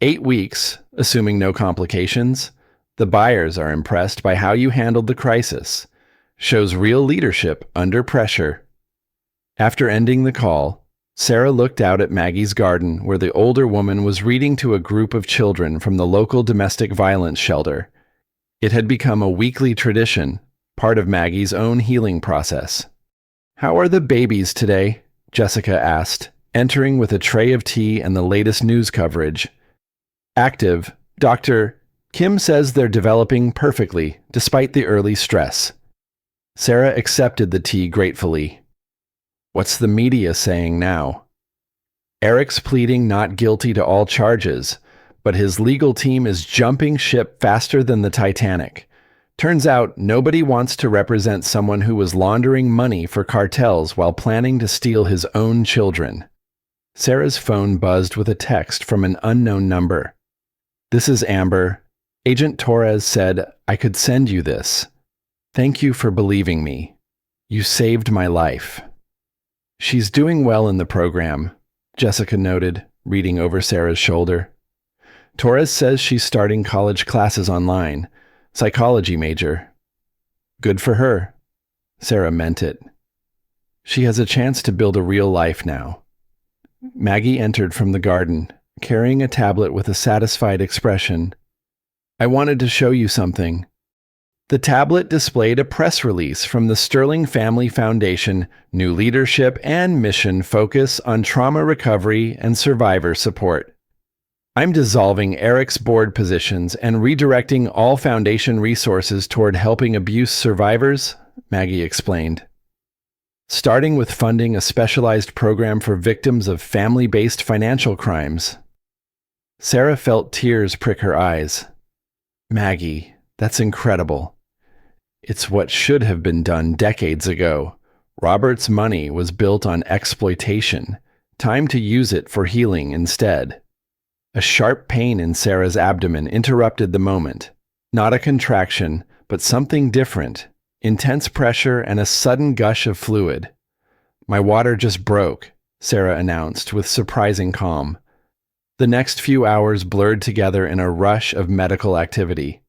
8 weeks, assuming no complications. The buyers are impressed by how you handled the crisis. Shows real leadership under pressure. After ending the call, Sarah looked out at Maggie's garden where the older woman was reading to a group of children from the local domestic violence shelter. It had become a weekly tradition, part of Maggie's own healing process. How are the babies today? Jessica asked, entering with a tray of tea and the latest news coverage. Active. Dr. Kim says they're developing perfectly, despite the early stress. Sarah accepted the tea gratefully. What's the media saying now? Eric's pleading not guilty to all charges, but his legal team is jumping ship faster than the Titanic. Turns out nobody wants to represent someone who was laundering money for cartels while planning to steal his own children. Sarah's phone buzzed with a text from an unknown number. "This is Amber. Agent Torres said I could send you this. Thank you for believing me. You saved my life." "She's doing well in the program," Jessica noted, reading over Sarah's shoulder. "Torres says she's starting college classes online. Psychology major. Good for her." Sarah meant it. She has a chance to build a real life now. Maggie entered from the garden, carrying a tablet with a satisfied expression. "I wanted to show you something." The tablet displayed a press release from the Sterling Family Foundation, New Leadership and Mission Focus on Trauma Recovery and Survivor Support. "I'm dissolving Eric's board positions and redirecting all foundation resources toward helping abuse survivors," Maggie explained. "Starting with funding a specialized program for victims of family-based financial crimes." Sarah felt tears prick her eyes. "Maggie, that's incredible. It's what should have been done decades ago. Robert's money was built on exploitation. Time to use it for healing instead." A sharp pain in Sarah's abdomen interrupted the moment. Not a contraction, but something different. Intense pressure and a sudden gush of fluid. "My water just broke," Sarah announced with surprising calm. The next few hours blurred together in a rush of medical activity.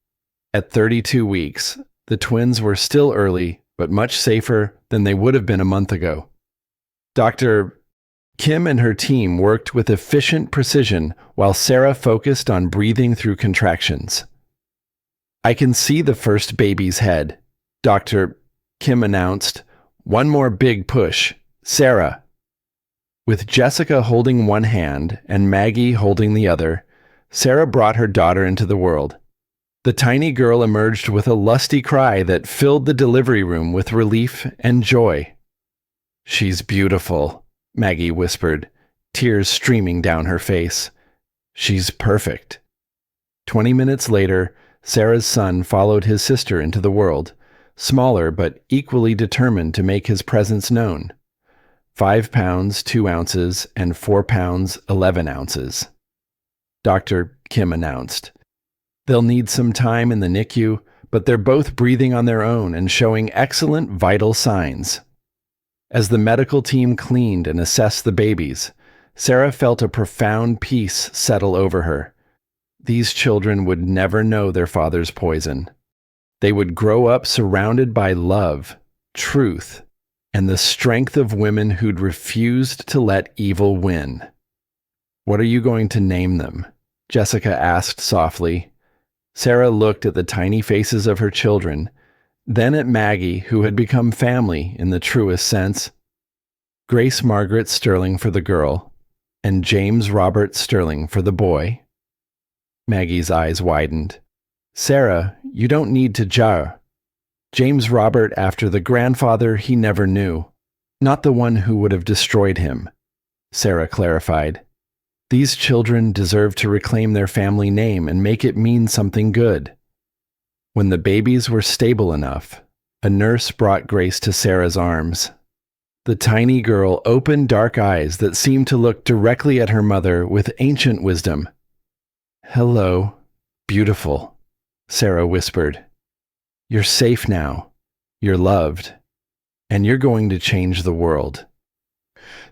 At 32 weeks, the twins were still early, but much safer than they would have been a month ago. Dr. Kim and her team worked with efficient precision while Sarah focused on breathing through contractions. "I can see the first baby's head," Dr. Kim announced. "One more big push. Sarah." With Jessica holding one hand and Maggie holding the other, Sarah brought her daughter into the world. The tiny girl emerged with a lusty cry that filled the delivery room with relief and joy. "She's beautiful," Maggie whispered, tears streaming down her face. "She's perfect." 20 minutes later, Sarah's son followed his sister into the world, smaller but equally determined to make his presence known. 5 pounds 2 ounces and 4 pounds 11 ounces. Dr. Kim announced. "They'll need some time in the NICU, but they're both breathing on their own and showing excellent vital signs." As the medical team cleaned and assessed the babies, Sarah felt a profound peace settle over her. These children would never know their father's poison. They would grow up surrounded by love, truth, and the strength of women who'd refused to let evil win. "What are you going to name them?" Jessica asked softly. Sarah looked at the tiny faces of her children, then at Maggie, who had become family in the truest sense. "Grace Margaret Sterling for the girl, and James Robert Sterling for the boy." Maggie's eyes widened. "Sarah, you don't need to jar. James Robert after the grandfather he never knew, not the one who would have destroyed him," Sarah clarified. "These children deserve to reclaim their family name and make it mean something good." When the babies were stable enough, a nurse brought Grace to Sarah's arms. The tiny girl opened dark eyes that seemed to look directly at her mother with ancient wisdom. "Hello, beautiful," Sarah whispered. "You're safe now. You're loved. And you're going to change the world."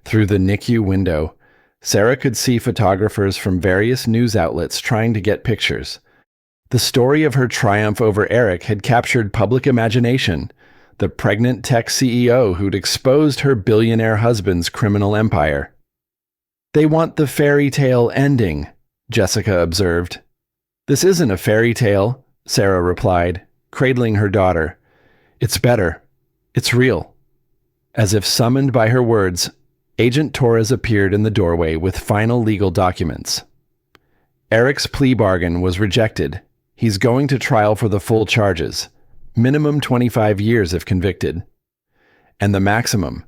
Through the NICU window, Sarah could see photographers from various news outlets trying to get pictures. The story of her triumph over Eric had captured public imagination, the pregnant tech CEO who'd exposed her billionaire husband's criminal empire. "They want the fairy tale ending," Jessica observed. "This isn't a fairy tale," Sarah replied, cradling her daughter. "It's better. It's real." As if summoned by her words, Agent Torres appeared in the doorway with final legal documents. Eric's plea bargain was rejected. He's going to trial for the full charges. minimum 25 years if convicted. And the maximum,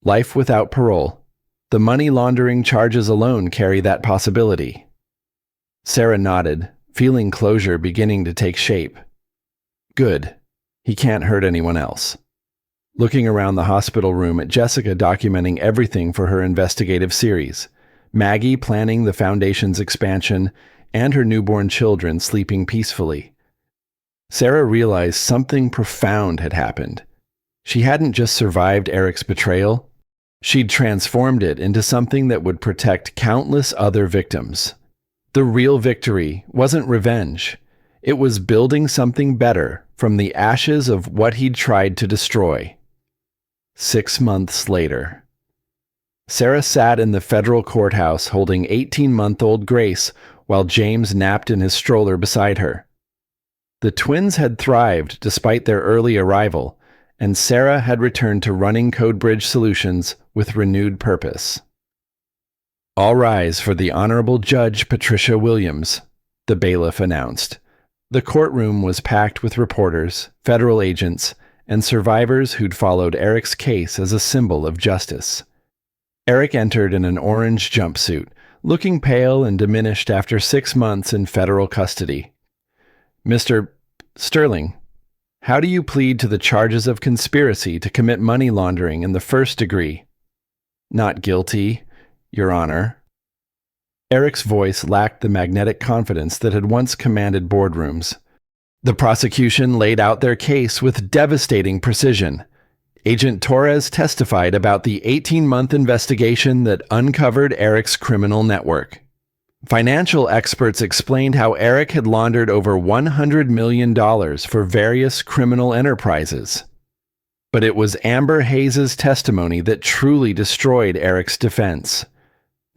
life without parole. The money laundering charges alone carry that possibility. Sarah nodded, feeling closure beginning to take shape. Good. He can't hurt anyone else. Looking around the hospital room at Jessica documenting everything for her investigative series, Maggie planning the foundation's expansion, and her newborn children sleeping peacefully, Sarah realized something profound had happened. She hadn't just survived Eric's betrayal, she'd transformed it into something that would protect countless other victims. The real victory wasn't revenge. It was building something better from the ashes of what he'd tried to destroy. 6 months later. Sarah sat in the federal courthouse holding 18-month-old Grace while James napped in his stroller beside her. The twins had thrived despite their early arrival, and Sarah had returned to running Codebridge Solutions with renewed purpose. All rise for the Honorable Judge Patricia Williams, the bailiff announced. The courtroom was packed with reporters, federal agents, and survivors who'd followed Eric's case as a symbol of justice. Eric entered in an orange jumpsuit, looking pale and diminished after 6 months in federal custody. Mr. Sterling, how do you plead to the charges of conspiracy to commit money laundering in the first degree? Not guilty, Your Honor. Eric's voice lacked the magnetic confidence that had once commanded boardrooms. The prosecution laid out their case with devastating precision. Agent Torres testified about the 18-month investigation that uncovered Eric's criminal network. Financial experts explained how Eric had laundered over $100 million for various criminal enterprises. But it was Amber Hayes' testimony that truly destroyed Eric's defense.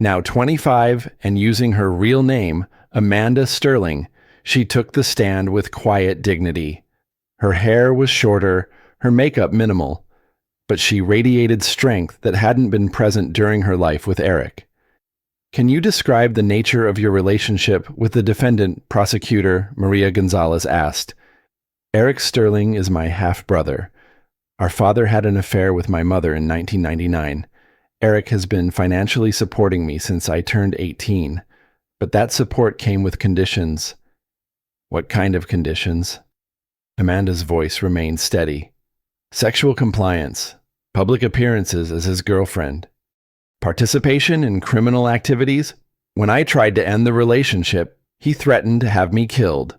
Now 25 and using her real name, Amanda Sterling, she took the stand with quiet dignity. Her hair was shorter, her makeup minimal, but she radiated strength that hadn't been present during her life with Eric. Can you describe the nature of your relationship with the defendant, prosecutor Maria Gonzalez asked. Eric Sterling is my half-brother. Our father had an affair with my mother in 1999. Eric has been financially supporting me since I turned 18, but that support came with conditions. What kind of conditions? Amanda's voice remained steady. Sexual compliance, public appearances as his girlfriend, participation in criminal activities. When I tried to end the relationship, he threatened to have me killed.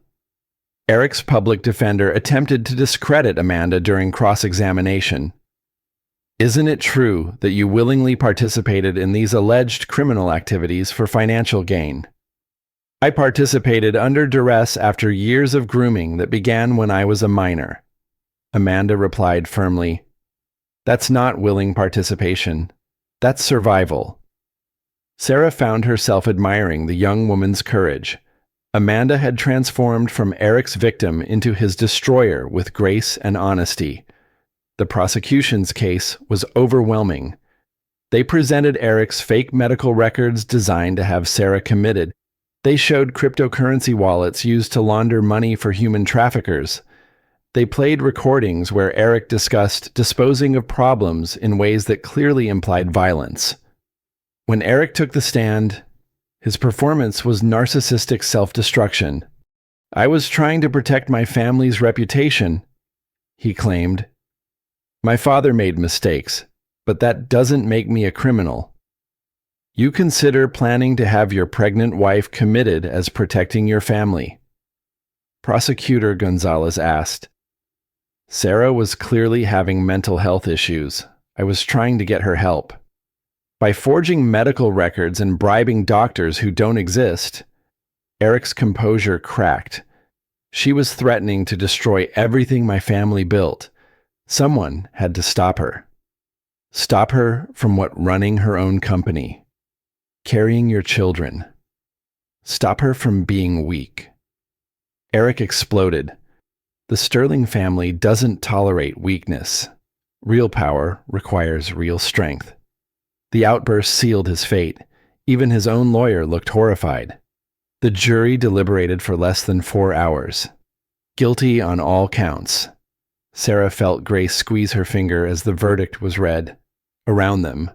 Eric's public defender attempted to discredit Amanda during cross-examination. Isn't it true that you willingly participated in these alleged criminal activities for financial gain? I participated under duress after years of grooming that began when I was a minor. Amanda replied firmly, That's not willing participation. That's survival. Sarah found herself admiring the young woman's courage. Amanda had transformed from Eric's victim into his destroyer with grace and honesty. The prosecution's case was overwhelming. They presented Eric's fake medical records designed to have Sarah committed. They showed cryptocurrency wallets used to launder money for human traffickers. They played recordings where Eric discussed disposing of problems in ways that clearly implied violence. When Eric took the stand, his performance was narcissistic self-destruction. I was trying to protect my family's reputation, he claimed. My father made mistakes, but that doesn't make me a criminal. You consider planning to have your pregnant wife committed as protecting your family? Prosecutor Gonzalez asked. Sarah was clearly having mental health issues. I was trying to get her help. By forging medical records and bribing doctors who don't exist, Eric's composure cracked. She was threatening to destroy everything my family built. Someone had to stop her. Stop her from what running her own company, carrying your children. Stop her from being weak. Eric exploded. The Sterling family doesn't tolerate weakness. Real power requires real strength. The outburst sealed his fate. Even his own lawyer looked horrified. The jury deliberated for less than 4 hours. Guilty on all counts. Sarah felt Grace squeeze her finger as the verdict was read. Around them,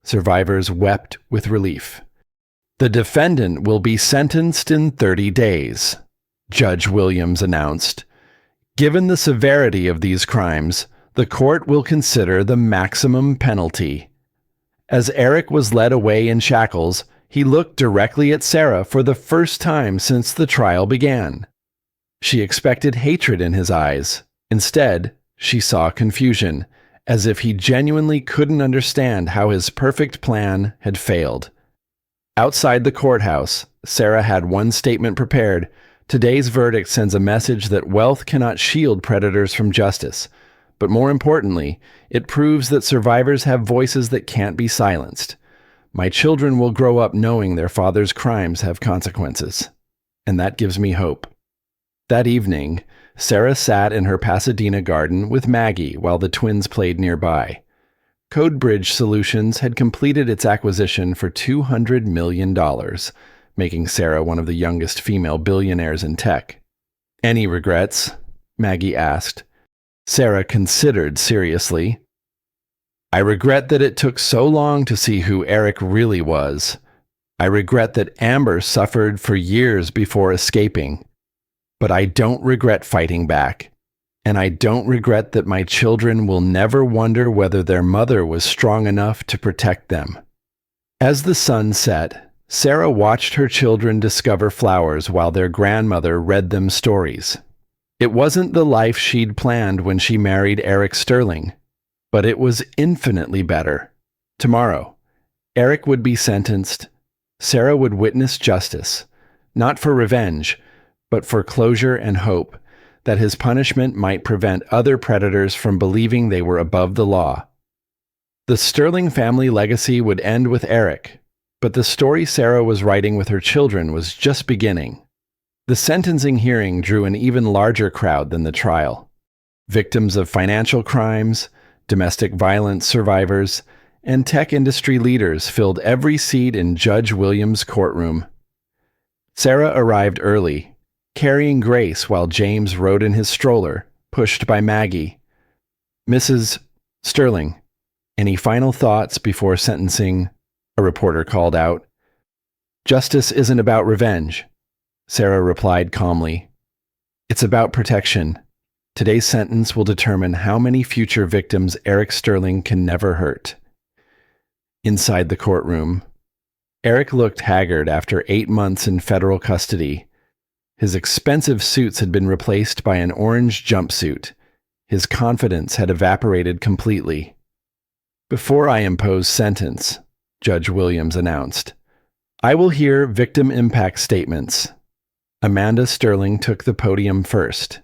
survivors wept with relief. The defendant will be sentenced in 30 days, Judge Williams announced. Given the severity of these crimes, the court will consider the maximum penalty. As Eric was led away in shackles, he looked directly at Sarah for the first time since the trial began. She expected hatred in his eyes. Instead, she saw confusion, as if he genuinely couldn't understand how his perfect plan had failed. Outside the courthouse, Sarah had one statement prepared. Today's verdict sends a message that wealth cannot shield predators from justice. But more importantly, it proves that survivors have voices that can't be silenced. My children will grow up knowing their father's crimes have consequences. And that gives me hope. That evening, Sarah sat in her Pasadena garden with Maggie while the twins played nearby. CodeBridge Solutions had completed its acquisition for $200 million, making Sarah one of the youngest female billionaires in tech. Any regrets? Maggie asked. Sarah considered seriously. I regret that it took so long to see who Eric really was. I regret that Amber suffered for years before escaping. But I don't regret fighting back. And I don't regret that my children will never wonder whether their mother was strong enough to protect them. As the sun set, Sarah watched her children discover flowers while their grandmother read them stories. It wasn't the life she'd planned when she married Eric Sterling, but it was infinitely better. Tomorrow, Eric would be sentenced. Sarah would witness justice, not for revenge, but for closure and hope that his punishment might prevent other predators from believing they were above the law. The Sterling family legacy would end with Eric, but the story Sarah was writing with her children was just beginning. The sentencing hearing drew an even larger crowd than the trial. Victims of financial crimes, domestic violence survivors, and tech industry leaders filled every seat in Judge Williams' courtroom. Sarah arrived early, carrying Grace while James rode in his stroller, pushed by Maggie. Mrs. Sterling, any final thoughts before sentencing? A reporter called out. Justice isn't about revenge, Sarah replied calmly. It's about protection. Today's sentence will determine how many future victims Eric Sterling can never hurt. Inside the courtroom, Eric looked haggard after 8 months in federal custody. His expensive suits had been replaced by an orange jumpsuit. His confidence had evaporated completely. Before I impose sentence, Judge Williams announced, I will hear victim impact statements. Amanda Sterling took the podium first.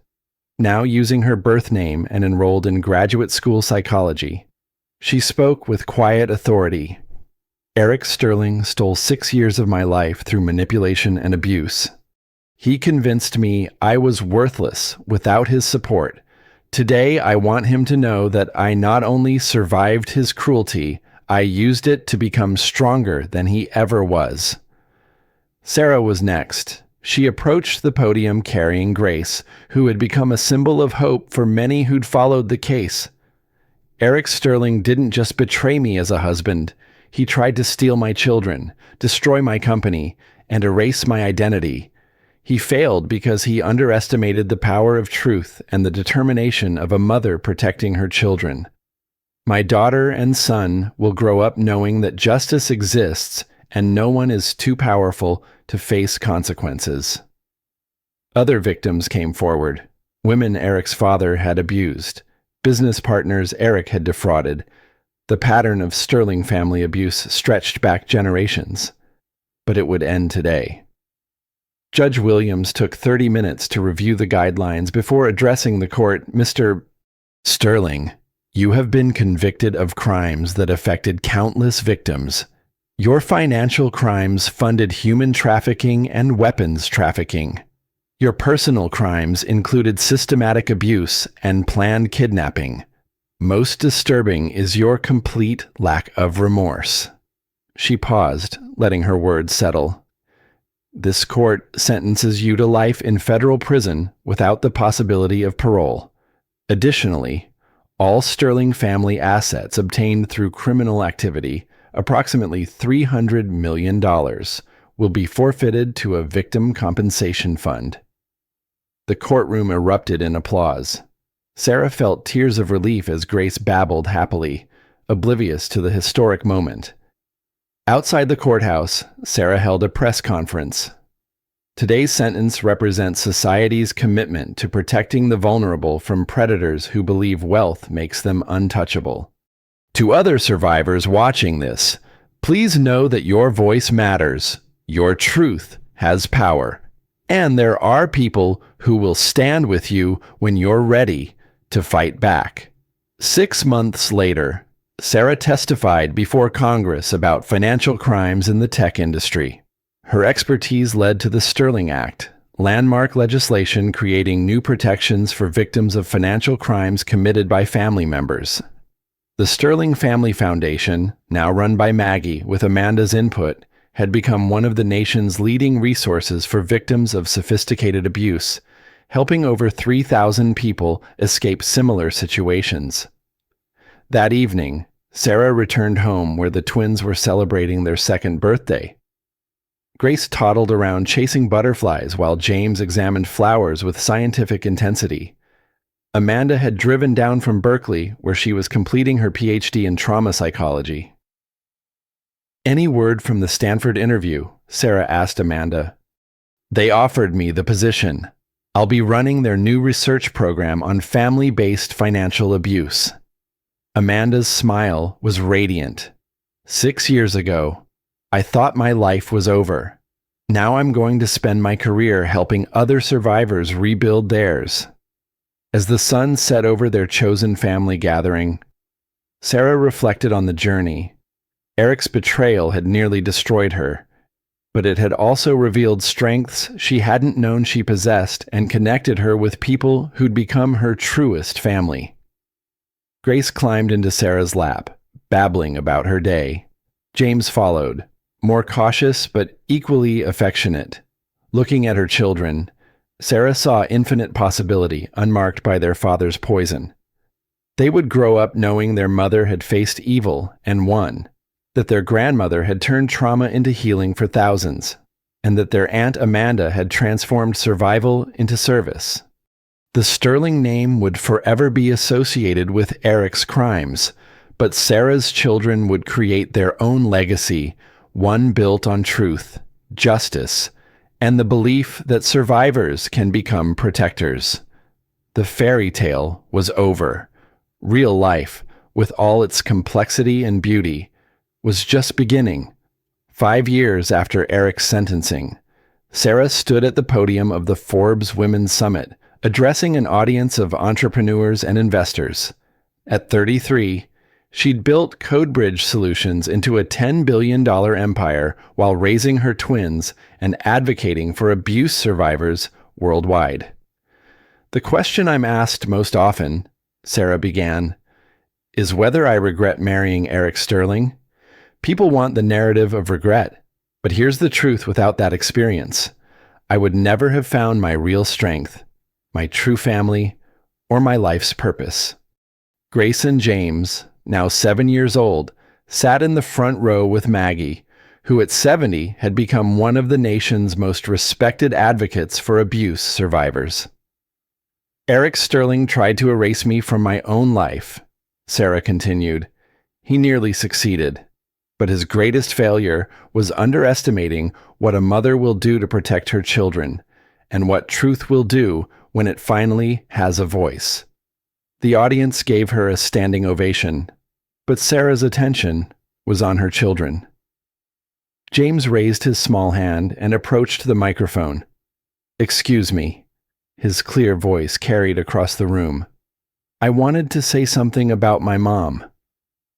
Now using her birth name and enrolled in graduate school psychology, she spoke with quiet authority. Eric Sterling stole 6 years of my life through manipulation and abuse. He convinced me I was worthless without his support. Today, I want him to know that I not only survived his cruelty, I used it to become stronger than he ever was. Sarah was next. She approached the podium carrying Grace, who had become a symbol of hope for many who'd followed the case. Eric Sterling didn't just betray me as a husband. He tried to steal my children, destroy my company, and erase my identity. He failed because he underestimated the power of truth and the determination of a mother protecting her children. My daughter and son will grow up knowing that justice exists and no one is too powerful to face consequences. Other victims came forward. Women Eric's father had abused. Business partners Eric had defrauded. The pattern of Sterling family abuse stretched back generations. But it would end today. Judge Williams took 30 minutes to review the guidelines before addressing the court. Mr. Sterling, you have been convicted of crimes that affected countless victims. Your financial crimes funded human trafficking and weapons trafficking. Your personal crimes included systematic abuse and planned kidnapping. Most disturbing is your complete lack of remorse. She paused, letting her words settle. This court sentences you to life in federal prison without the possibility of parole. Additionally, all Sterling family assets obtained through criminal activity, approximately $300 million, will be forfeited to a victim compensation fund. The courtroom erupted in applause. Sarah felt tears of relief as Grace babbled happily, oblivious to the historic moment. Outside the courthouse, Sarah held a press conference. Today's sentence represents society's commitment to protecting the vulnerable from predators who believe wealth makes them untouchable. To other survivors watching this, please know that your voice matters, your truth has power, and there are people who will stand with you when you're ready to fight back. 6 months later, Sarah testified before Congress about financial crimes in the tech industry. Her expertise led to the Sterling Act, landmark legislation creating new protections for victims of financial crimes committed by family members. The Sterling Family Foundation, now run by Maggie with Amanda's input, had become one of the nation's leading resources for victims of sophisticated abuse, helping over 3,000 people escape similar situations. That evening, Sarah returned home where the twins were celebrating their second birthday. Grace toddled around chasing butterflies while James examined flowers with scientific intensity. Amanda had driven down from Berkeley, where she was completing her PhD in trauma psychology. "Any word from the Stanford interview?" Sarah asked Amanda. "They offered me the position. I'll be running their new research program on family-based financial abuse." Amanda's smile was radiant. "6 years ago, I thought my life was over. Now I'm going to spend my career helping other survivors rebuild theirs." As the sun set over their chosen family gathering, Sarah reflected on the journey. Eric's betrayal had nearly destroyed her, but it had also revealed strengths she hadn't known she possessed and connected her with people who'd become her truest family. Grace climbed into Sarah's lap, babbling about her day. James followed, more cautious but equally affectionate. Looking at her children, Sarah saw infinite possibility unmarked by their father's poison. They would grow up knowing their mother had faced evil and won, that their grandmother had turned trauma into healing for thousands, and that their Aunt Amanda had transformed survival into service. The Sterling name would forever be associated with Eric's crimes, but Sarah's children would create their own legacy, one built on truth, justice, and the belief that survivors can become protectors. The fairy tale was over. Real life, with all its complexity and beauty, was just beginning. 5 years after Eric's sentencing, Sarah stood at the podium of the Forbes Women's Summit, addressing an audience of entrepreneurs and investors. At 33, she'd built CodeBridge Solutions into a $10 billion empire while raising her twins and advocating for abuse survivors worldwide. "The question I'm asked most often," Sarah began, "is whether I regret marrying Eric Sterling. People want the narrative of regret, but here's the truth without that experience. I would never have found my real strength, my true family, or my life's purpose." Grace and James, now 7 years old, sat in the front row with Maggie, who at 70 had become one of the nation's most respected advocates for abuse survivors. "Eric Sterling tried to erase me from my own life," Sarah continued. "He nearly succeeded, but his greatest failure was underestimating what a mother will do to protect her children, and what truth will do when it finally has a voice." The audience gave her a standing ovation, but Sarah's attention was on her children. James raised his small hand and approached the microphone. "Excuse me," his clear voice carried across the room. "I wanted to say something about my mom."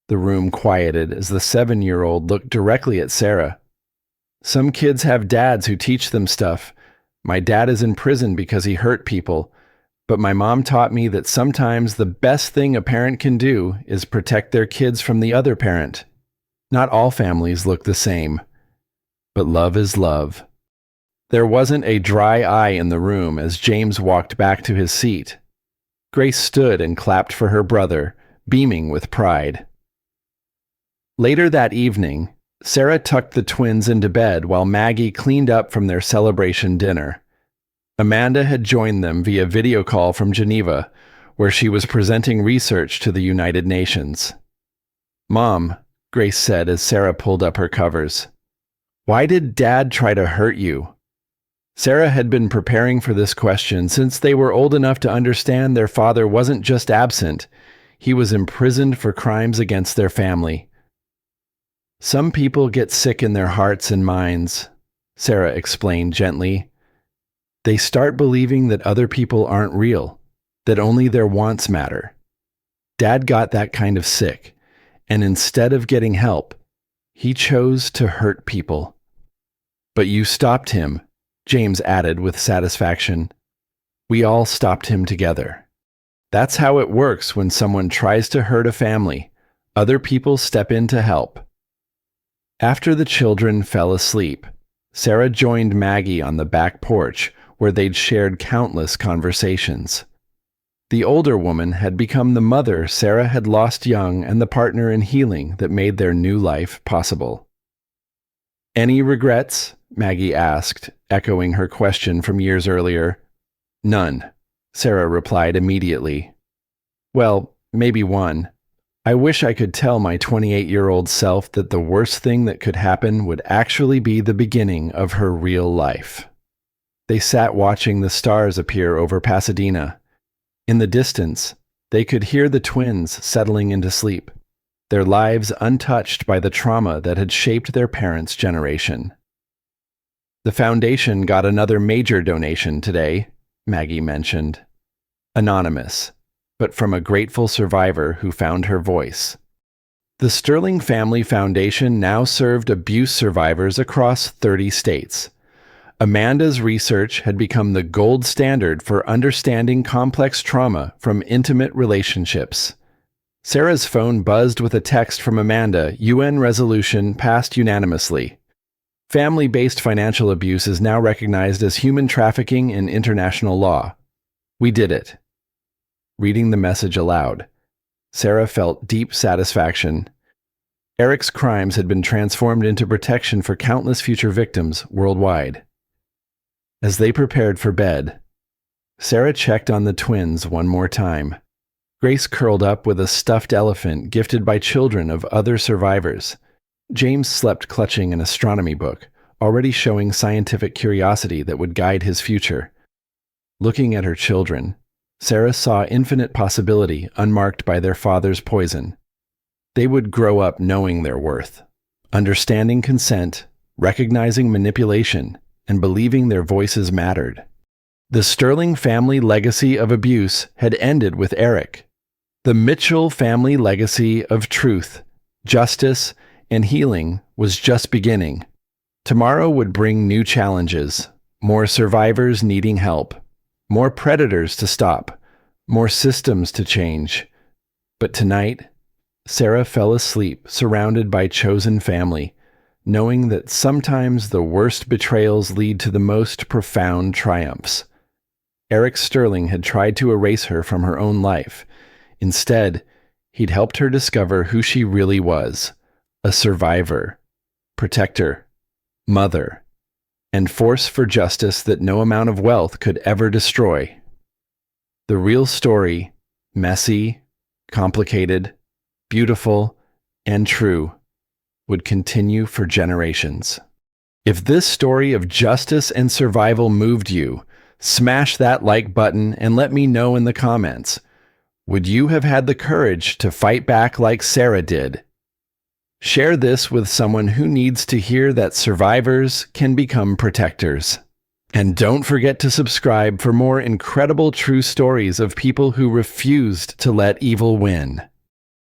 The room quieted as the 7-year-old looked directly at Sarah. "Some kids have dads who teach them stuff. My dad is in prison because he hurt people, but my mom taught me that sometimes the best thing a parent can do is protect their kids from the other parent. Not all families look the same, but love is love." There wasn't a dry eye in the room as James walked back to his seat. Grace stood and clapped for her brother, beaming with pride. Later that evening, Sarah tucked the twins into bed while Maggie cleaned up from their celebration dinner. Amanda had joined them via video call from Geneva, where she was presenting research to the United Nations. "Mom," Grace said as Sarah pulled up her covers, "why did Dad try to hurt you?" Sarah had been preparing for this question since they were old enough to understand their father wasn't just absent, he was imprisoned for crimes against their family. "Some people get sick in their hearts and minds," Sarah explained gently. "They start believing that other people aren't real, that only their wants matter. Dad got that kind of sick, and instead of getting help, he chose to hurt people." "But you stopped him," James added with satisfaction. "We all stopped him together. That's how it works when someone tries to hurt a family. Other people step in to help." After the children fell asleep, Sarah joined Maggie on the back porch where they'd shared countless conversations. The older woman had become the mother Sarah had lost young and the partner in healing that made their new life possible. "Any regrets?" Maggie asked, echoing her question from years earlier. "None," Sarah replied immediately. "Well, maybe one. I wish I could tell my 28-year-old self that the worst thing that could happen would actually be the beginning of her real life." They sat watching the stars appear over Pasadena. In the distance, they could hear the twins settling into sleep, their lives untouched by the trauma that had shaped their parents' generation. "The foundation got another major donation today," Maggie mentioned. Anonymous, but from a grateful survivor who found her voice. The Sterling Family Foundation now served abuse survivors across 30 states. Amanda's research had become the gold standard for understanding complex trauma from intimate relationships. Sarah's phone buzzed with a text from Amanda, UN resolution passed unanimously. Family-based financial abuse is now recognized as human trafficking in international law. We did it. Reading the message aloud, Sarah felt deep satisfaction. Eric's crimes had been transformed into protection for countless future victims worldwide. As they prepared for bed, Sarah checked on the twins one more time. Grace curled up with a stuffed elephant gifted by children of other survivors. James slept clutching an astronomy book, already showing scientific curiosity that would guide his future. Looking at her children, Sarah saw infinite possibility unmarked by their father's poison. They would grow up knowing their worth, understanding consent, recognizing manipulation, and believing their voices mattered. The Sterling family legacy of abuse had ended with Eric. The Mitchell family legacy of truth, justice, and healing was just beginning. Tomorrow would bring new challenges, more survivors needing help, more predators to stop, more systems to change. But tonight, Sarah fell asleep surrounded by chosen family, knowing that sometimes the worst betrayals lead to the most profound triumphs. Eric Sterling had tried to erase her from her own life. Instead, he'd helped her discover who she really was, a survivor, protector, mother, and force for justice that no amount of wealth could ever destroy. The real story, messy, complicated, beautiful, and true, would continue for generations. If this story of justice and survival moved you, smash that like button and let me know in the comments. Would you have had the courage to fight back like Sarah did? Share this with someone who needs to hear that survivors can become protectors. And don't forget to subscribe for more incredible true stories of people who refused to let evil win.